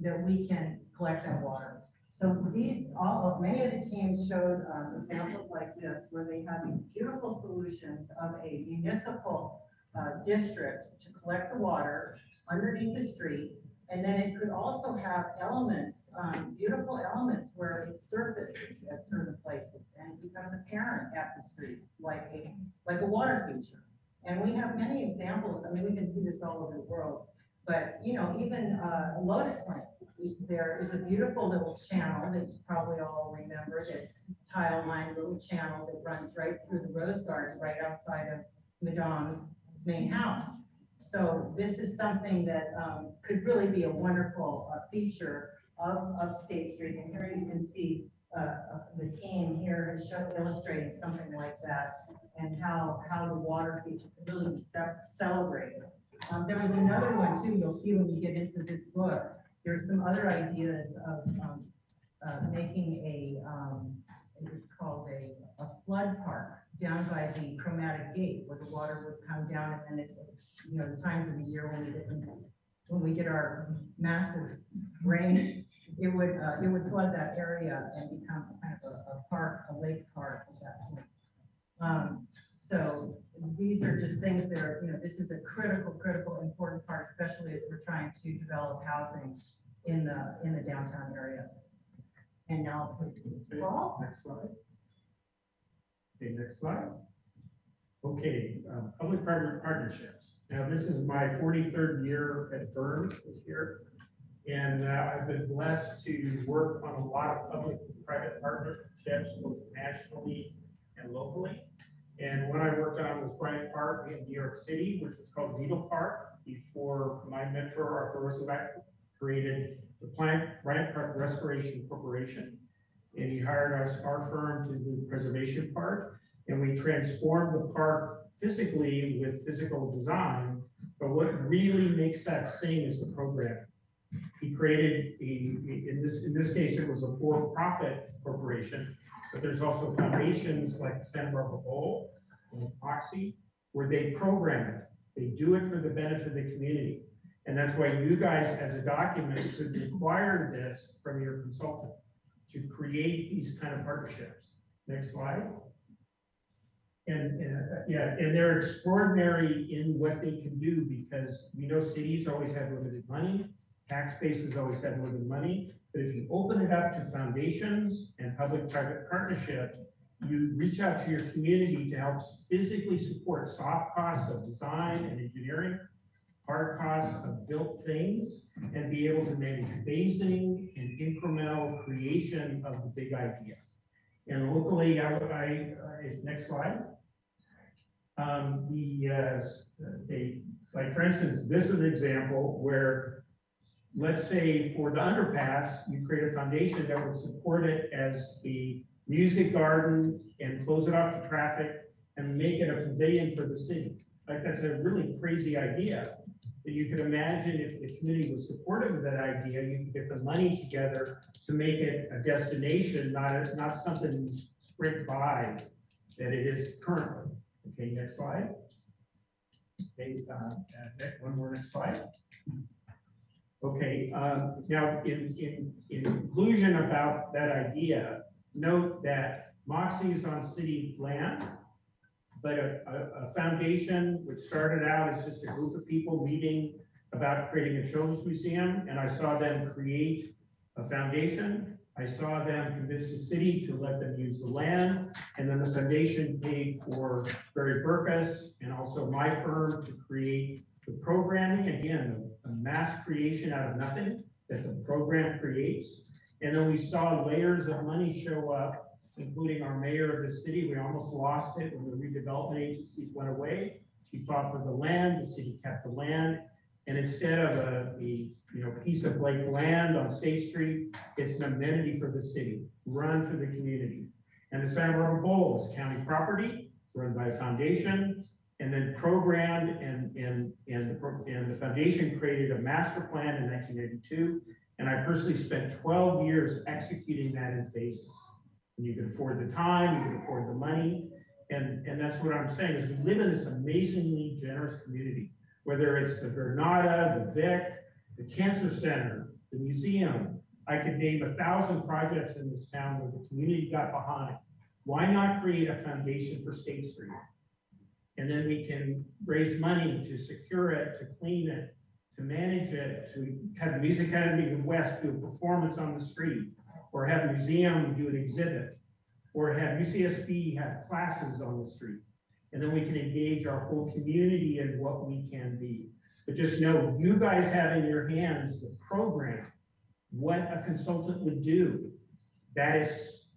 that we can collect that water. So many of the teams showed examples like this, where they had these beautiful solutions of a municipal district to collect the water underneath the street. And then it could also have elements, beautiful elements where it surfaces at certain places and it becomes apparent at the street, like a water feature. And we have many examples. I mean, we can see this all over the world, but even Lotus Lane, there is a beautiful little channel that you probably all remember. That's tile lined little channel that runs right through the rose garden, right outside of Madame's main house. So this is something that could really be a wonderful feature of State Street. And here you can see the team here has illustrated something like that, and how the water feature can really be celebrated. There was another one too, you'll see when you get into this book. There's some other ideas of making it was called a flood park down by the Chromatic Gate, where the water would come down, and then the times of the year when we get our massive rain, it would flood that area and become kind of a park, a lake park at that point. So these are just things that are, this is a critical, important part, especially as we're trying to develop housing in the downtown area. And now, Paul? Next slide. Okay, next slide. Okay, public-private partnerships. Now, this is my 43rd year at Burns this year. And I've been blessed to work on a lot of public-private partnerships, both nationally and locally. And what I worked on was Bryant Park in New York City, which was called Needle Park, before my mentor, Arthur Roosevelt, created the Bryant Park Restoration Corporation. And he hired our firm to do the preservation part. And we transformed the park physically with physical design. But what really makes that sing is the program. He created in this case, it was a for-profit corporation, but there's also foundations like the Santa Barbara Bowl and Oxy, where they program it. They do it for the benefit of the community. And that's why you guys, as a document, could require this from your consultant to create these kind of partnerships. Next slide. And they're extraordinary in what they can do, because we know cities always have limited money, tax bases always have limited money, but if you open it up to foundations and public-private partnership, you reach out to your community to help physically support soft costs of design and engineering, hard costs of built things, and be able to manage phasing and incremental creation of the big idea. And locally, next slide. Like for instance, this is an example where, let's say for the underpass, you create a foundation that would support it as a music garden and close it off to traffic and make it a pavilion for the city. Like, that's a really crazy idea. That you could imagine if the community was supportive of that idea, you could get the money together to make it a destination, not something you sprint by that it is currently. Okay, next slide. Okay, one more next slide. Okay, now in conclusion about that idea, note that Moxie is on city land, but a foundation which started out as just a group of people meeting about creating a children's museum, and I saw them create a foundation. I saw them convince the city to let them use the land, and then the foundation paid for Barry Burkus and also my firm to create the programming. Again, a mass creation out of nothing that the program creates. And then we saw layers of money show up, including our mayor of the city. We almost lost it when the redevelopment agencies went away. She fought for the land, the city kept the land. And instead of a piece of like land on State Street, it's an amenity for the city, run for the community. And the Santa Barbara Bowl is county property, run by a foundation, and then programmed, and the foundation created a master plan in 1982. And I personally spent 12 years executing that in phases. And you can afford the time, you can afford the money. And that's what I'm saying, is we live in this amazingly generous community, whether it's the Granada, the Vic, the Cancer Center, the museum. I could name 1,000 projects in this town where the community got behind. Why not create a foundation for State Street? And then we can raise money to secure it, to clean it, to manage it, to have the Music Academy of the West do a performance on the street, or have a museum do an exhibit, or have UCSB have classes on the street. And then we can engage our whole community in what we can be. But just know, you guys have in your hands the program, what a consultant would do. That is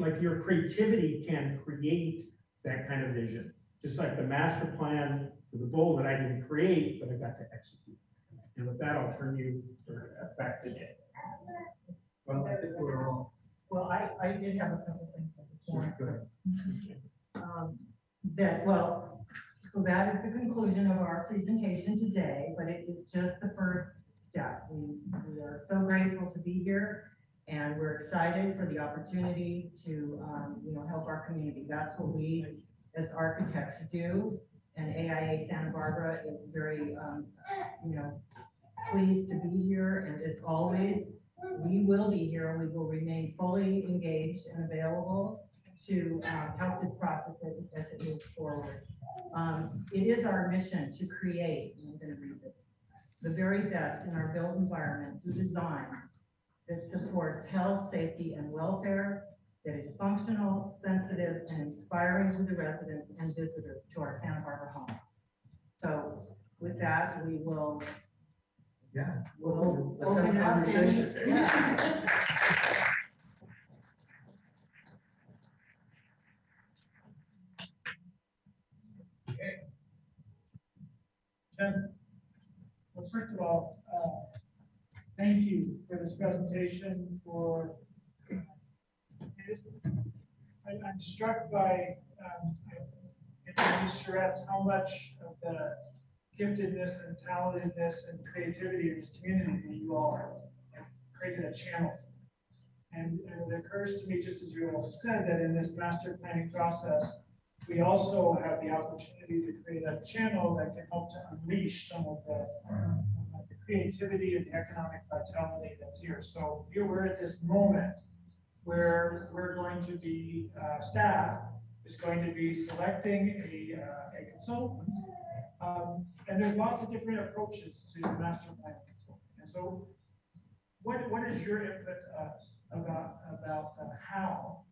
like your creativity can create that kind of vision. Just like the master plan for the bowl that I didn't create, but I got to execute. And with that, I'll turn you back to Ed. Well, I think we're all. Well, I did have a couple things this morning. Go ahead. So that is the conclusion of our presentation today, but it is just the first step. We are so grateful to be here, and we're excited for the opportunity to, help our community. That's what we as architects do, and AIA Santa Barbara is very, pleased to be here, and as always, we will be here. We will remain fully engaged and available to help this process as it moves forward. It is our mission to create, and I'm going to read this, the very best in our built environment through design that supports health, safety, and welfare, that is functional, sensitive, and inspiring to the residents and visitors to our Santa Barbara home. So with that, we will. Yeah. We'll Let's have a open it up. conversation. Yeah. Ken? Well, first of all, thank you for this presentation, I'm struck by, Ms. Charetz, how much of the giftedness and talentedness and creativity of this community that you all have created a channel for. And it occurs to me, just as you all have said, that in this master planning process, we also have the opportunity to create a channel that can help to unleash some of the creativity and the economic vitality that's here. So here we're at this moment where we're going to be, staff is going to be selecting a consultant. And there's lots of different approaches to master plan consulting. And so what is your input to us about how?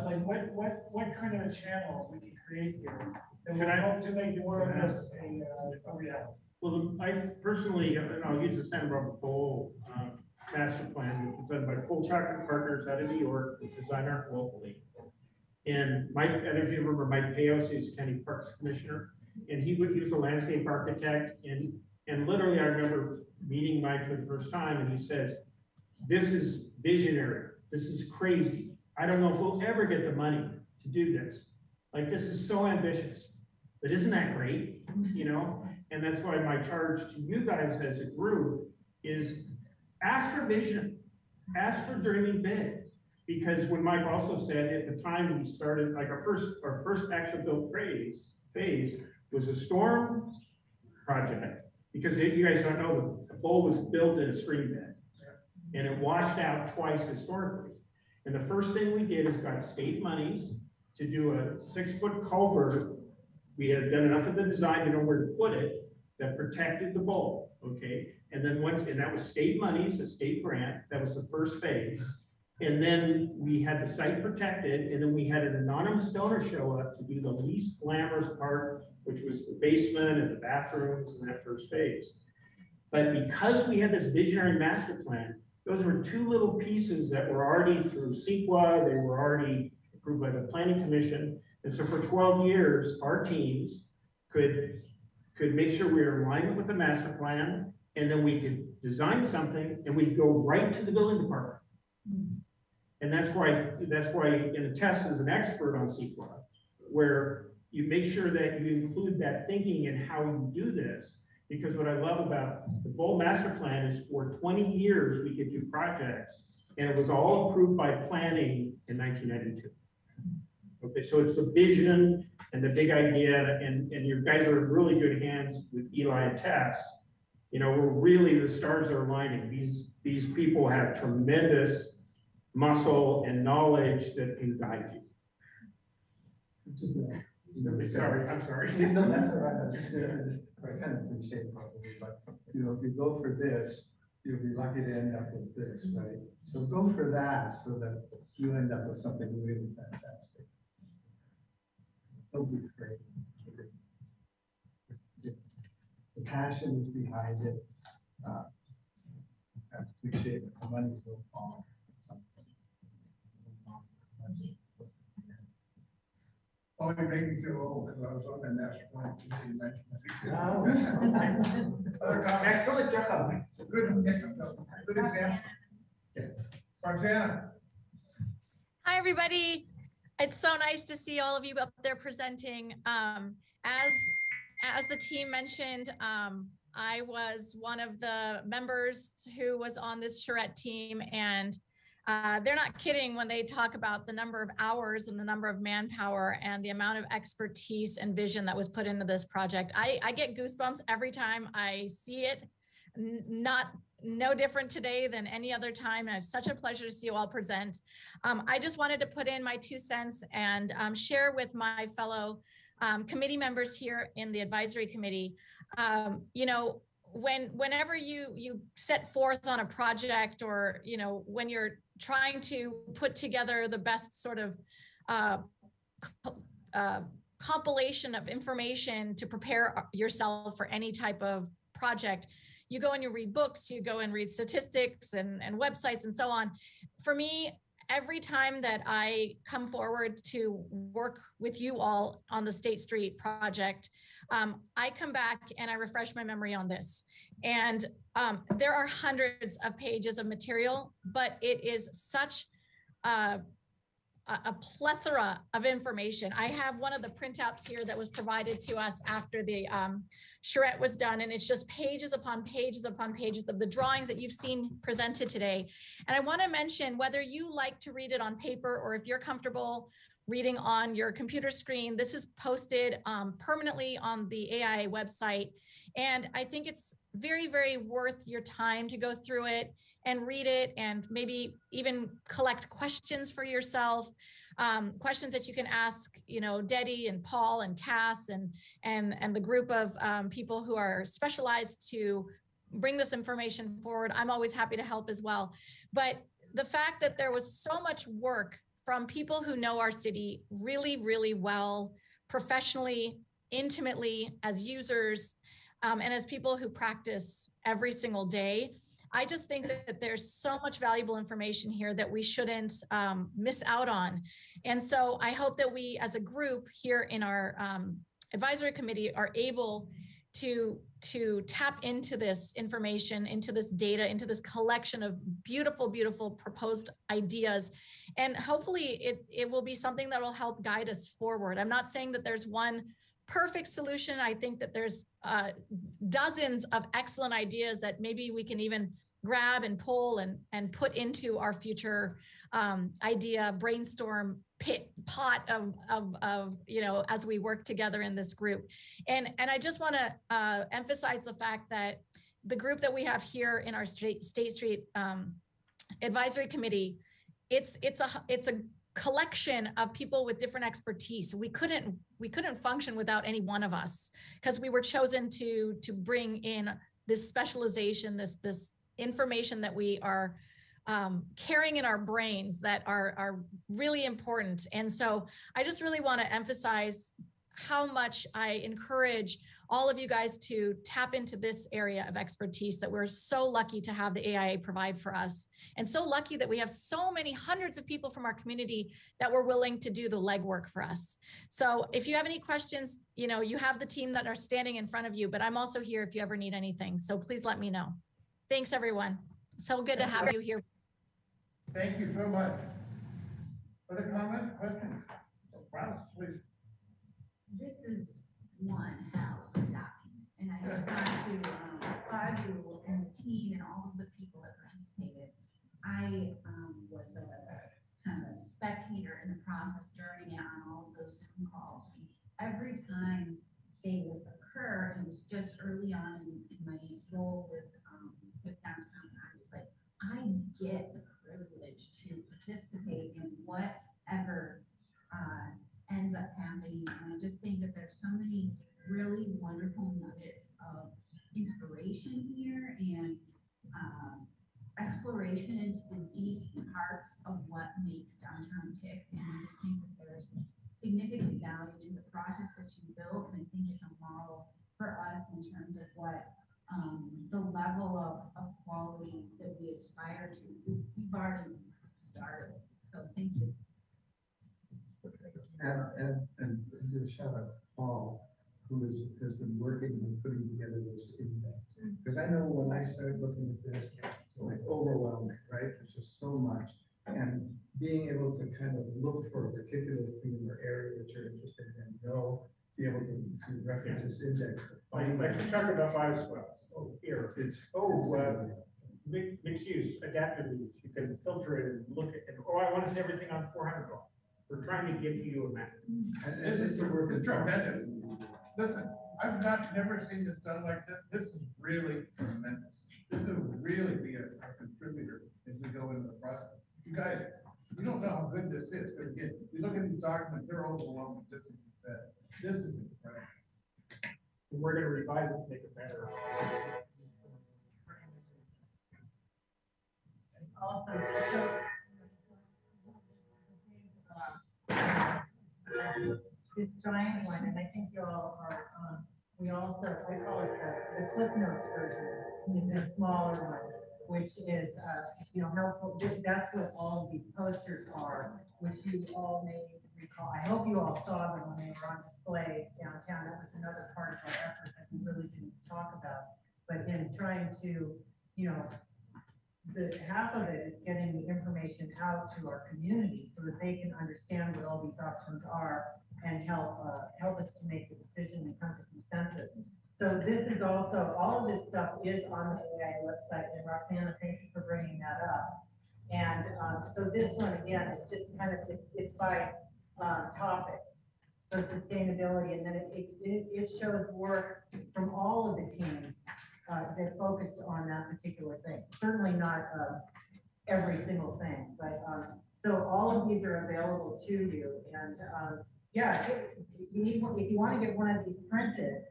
Like what kind of a channel we can create here that would help to make more of this a reality? Well, I personally, and I'll use the Santa Barbara Bowl master plan, which was done by Full Chocolate Partners out of New York, with Design Art locally. And Mike, I don't know if you remember Mike Payos, he's County Parks Commissioner, and he was a landscape architect, and literally I remember meeting Mike for the first time, and he says, "This is visionary. This is crazy. I don't know if we'll ever get the money to do this. Like, this is so ambitious, but isn't that great?" And that's why my charge to you guys as a group is ask for vision, ask for dreaming big. Because when Mike also said at the time we started, like our first actual build phase was a storm project, because you guys don't know, the bowl was built in a stream bed and it washed out twice historically. And the first thing we did is got state monies to do a 6-foot culvert. We had done enough of the design to know where to put it that protected the bowl, okay? And then and that was state monies, a state grant, that was the first phase. And then we had the site protected, and then we had an anonymous donor show up to do the least glamorous part, which was the basement and the bathrooms in that first phase. But because we had this visionary master plan, those were 2 little pieces that were already through CEQA, they were already approved by the Planning Commission. And so for 12 years, our teams could make sure we were in alignment with the master plan, and then we could design something and we'd go right to the building department. And that's why in Tess is an expert on CEQA, where you make sure that you include that thinking in how you do this. Because what I love about the Bowl Master Plan is for 20 years, we could do projects, and it was all approved by planning in 1992. Okay, so it's the vision and the big idea, and you guys are in really good hands with Eli and Tess we're really, the stars are aligning. These people have tremendous muscle and knowledge that can guide you. Sorry, I'm sorry. No, that's all right. I kind of appreciate probably, but if you go for this, you'll be lucky to end up with this, right? So go for that so that you end up with something really fantastic. Don't be afraid. The passion is behind it. That's cliche, but the money will fall. Oh, you make me feel old because I was on the national plan committee. Excellent job. Good example. Roxana. Hi, everybody. It's so nice to see all of you up there presenting. As the team mentioned, I was one of the members who was on this charrette team, and they're not kidding when they talk about the number of hours and the number of manpower and the amount of expertise and vision that was put into this project. I get goosebumps every time I see it. No different today than any other time, and it's such a pleasure to see you all present. I just wanted to put in my 2 cents and share with my fellow committee members here in the advisory committee. Whenever you set forth on a project, or when you're trying to put together the best sort of compilation of information to prepare yourself for any type of project, you go and you read books, you go and read statistics and websites and so on. For me, every time that I come forward to work with you all on the State Street project, I come back and I refresh my memory on this. And there are hundreds of pages of material, but it is such a plethora of information. I have one of the printouts here that was provided to us after the charrette was done, and it's just pages upon pages upon pages of the drawings that you've seen presented today. And I want to mention, whether you like to read it on paper or if you're comfortable reading on your computer screen, this is posted permanently on the AIA website. And I think it's very, very worth your time to go through it and read it, and maybe even collect questions for yourself, questions that you can ask, Dedi and Paul and Cass and the group of people who are specialized to bring this information forward. I'm always happy to help as well. But the fact that there was so much work from people who know our city really, really well, professionally, intimately, as users, and as people who practice every single day, I just think that there's so much valuable information here that we shouldn't miss out on. And so I hope that we as a group here in our advisory committee are able to tap into this information, into this data, into this collection of beautiful, beautiful proposed ideas. And hopefully it will be something that will help guide us forward. I'm not saying that there's one perfect solution. I think that there's dozens of excellent ideas that maybe we can even grab and pull and put into our future idea brainstorm pot of as we work together in this group. And I just want to emphasize the fact that the group that we have here in our State Street Advisory Committee, it's a collection of people with different expertise. We couldn't function without any one of us, because we were chosen to bring in this specialization, this information that we are carrying in our brains that are really important. And so I just really want to emphasize how much I encourage all of you guys to tap into this area of expertise that we're so lucky to have the AIA provide for us, and so lucky that we have so many hundreds of people from our community that were willing to do the legwork for us. So if you have any questions, you have the team that are standing in front of you, but I'm also here if you ever need anything. So please let me know. Thanks, everyone. So good to have you here. Thank you so much. Other comments, questions? Wow, please. This is one hell of a document, and I just want to applaud you and the team and all of the people that participated. I was a kind of spectator in the process during and on all of those Zoom calls. And every time they would occur, and it was just early on in my role get the privilege to participate in whatever ends up happening. And I just think that there's so many really wonderful nuggets of inspiration here and exploration into the deep parts of what makes downtown tick. And I just think that there's significant value to the process that you built. And I think it's a model for us in terms of what the level of quality that we aspire to. We've already started. So thank you. And do a shout out to Paul, who has been working on putting together this index. Because I know when I started looking at this, it's like overwhelming, right? There's just so much. And being able to kind of look for a particular theme or area that you're interested in and be able to reference this index. Like you talk about bioswales. Oh, here. Mixed use, adaptive use. You can filter it and look at, I want to see everything on 400 block. We're trying to give you a map. This is tremendous. Listen, I've never seen this done like this. This is really tremendous. This will really be a contributor as we go into the process. You guys, we don't know how good this is, but again, you look at these documents, they're overwhelming, just as you said. This is incredible. And we're gonna revise it to make it better. Also, this giant one, and I think you all are, we also, I call it the Cliff Notes version, is the smaller one, which is, helpful. That's what all of these posters are, which you all may recall. I hope you all saw them when they were on display downtown. That was another part of our effort that we really didn't talk about. But in trying to, the half of it is getting the information out to our community so that they can understand what all these options are and help us to make the decision and come to consensus. So this is also, all of this stuff is on the AIA website, and Roxana, thank you for bringing that up. And so this one, again, is just kind of, it's by topic. So sustainability, and then it shows work from all of the teams that focused on that particular thing. Certainly not every single thing, but so all of these are available to you. And yeah, if you want to get one of these printed,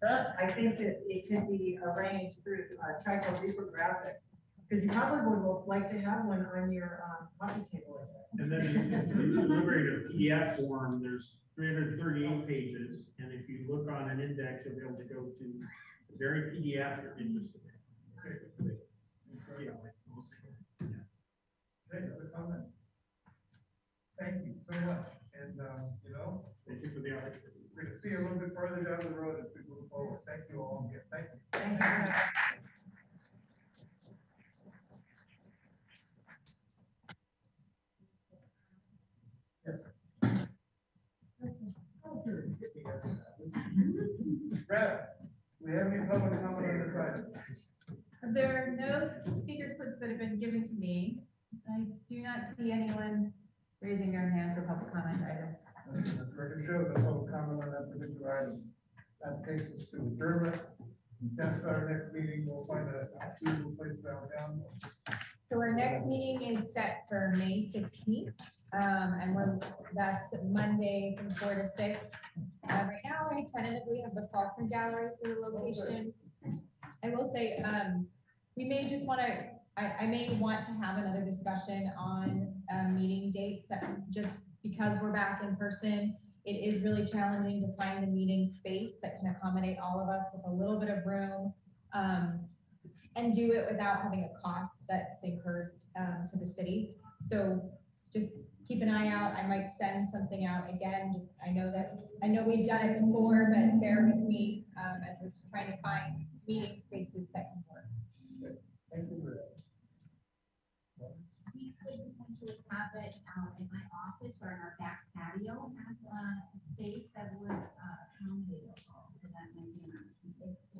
I think that it can be arranged through Trico Reprographics, because you probably would like to have one on your coffee table. And then if you deliver a PDF form, there's 338 pages, and if you look on an index, you'll be able to go to the very PDF you're interested in. Okay, other comments? Thank you so much. And, thank you for the opportunity. We're going to see you a little bit further down the road as we move forward. Thank you all again. Thank you. Thank you. Brad, do we have any public comment on this item? There are no speaker slips that have been given to me. I do not see anyone raising their hand for public comment either. The record shows the public comment on that particular item. That takes us to adjournment. That's our next meeting. We'll find a suitable place downtown. So our next meeting is set for May 16th. And that's Monday from 4 to 6. Right now, I tentatively have the Faulkner Gallery for the location. I will say, we may just want to, I may want to have another discussion on meeting dates, just because we're back in person. It is really challenging to find a meeting space that can accommodate all of us with a little bit of room, and do it without having a cost that's incurred to the city. So just keep an eye out. I might send something out again. Just, I know we've done it before, but bear with me as we're just trying to find meeting spaces that can work. Thank you for that. We could potentially have it in my office or in our back patio has a space that would accommodate us all. So that might be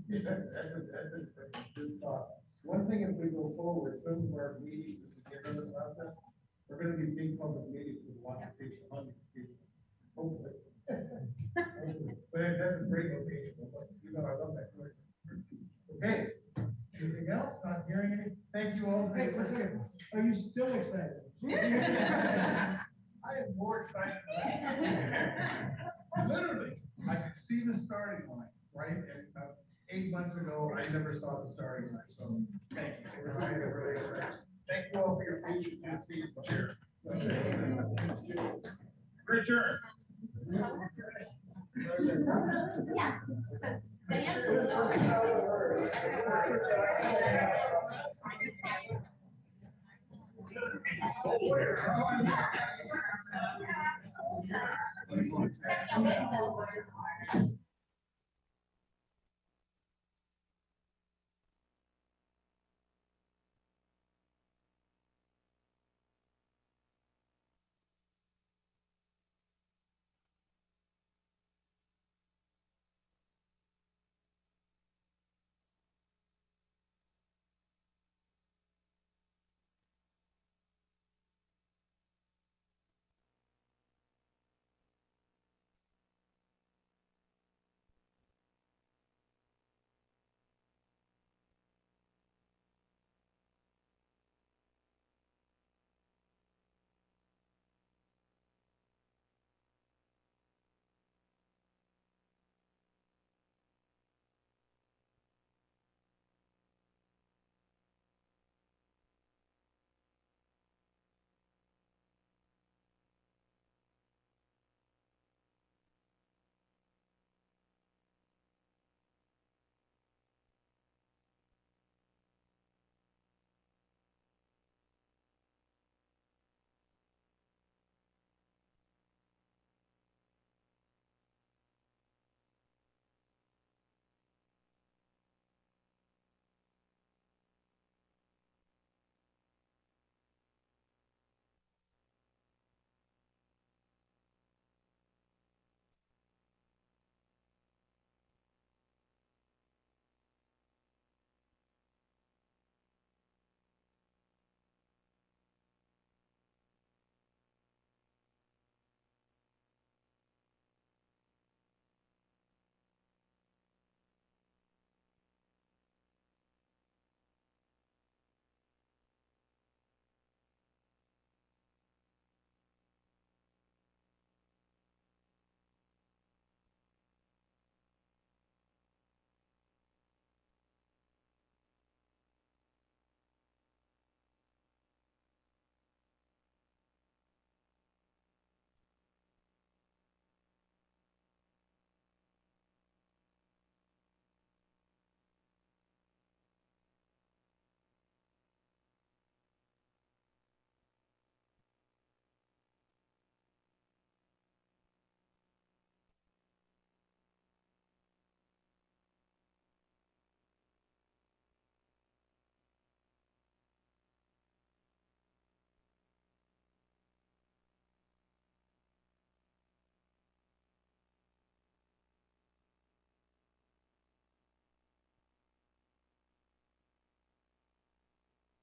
That's a good thought. One thing, if we go forward, some of our meetings, as we get into the process, we're going to be big public meetings with lots of people, hundreds of people, hopefully. But that's a great location. I love that. Okay. Anything else? Not not hearing any. Thank you all. Hey, what's it? Are you still excited? I am more excited. Literally, I could see the starting line, right? And 8 months ago, I never saw the starting line, so thank you. We're really excited. Thank you all for your patience and seeing the chair. Richard. Yeah. Diane?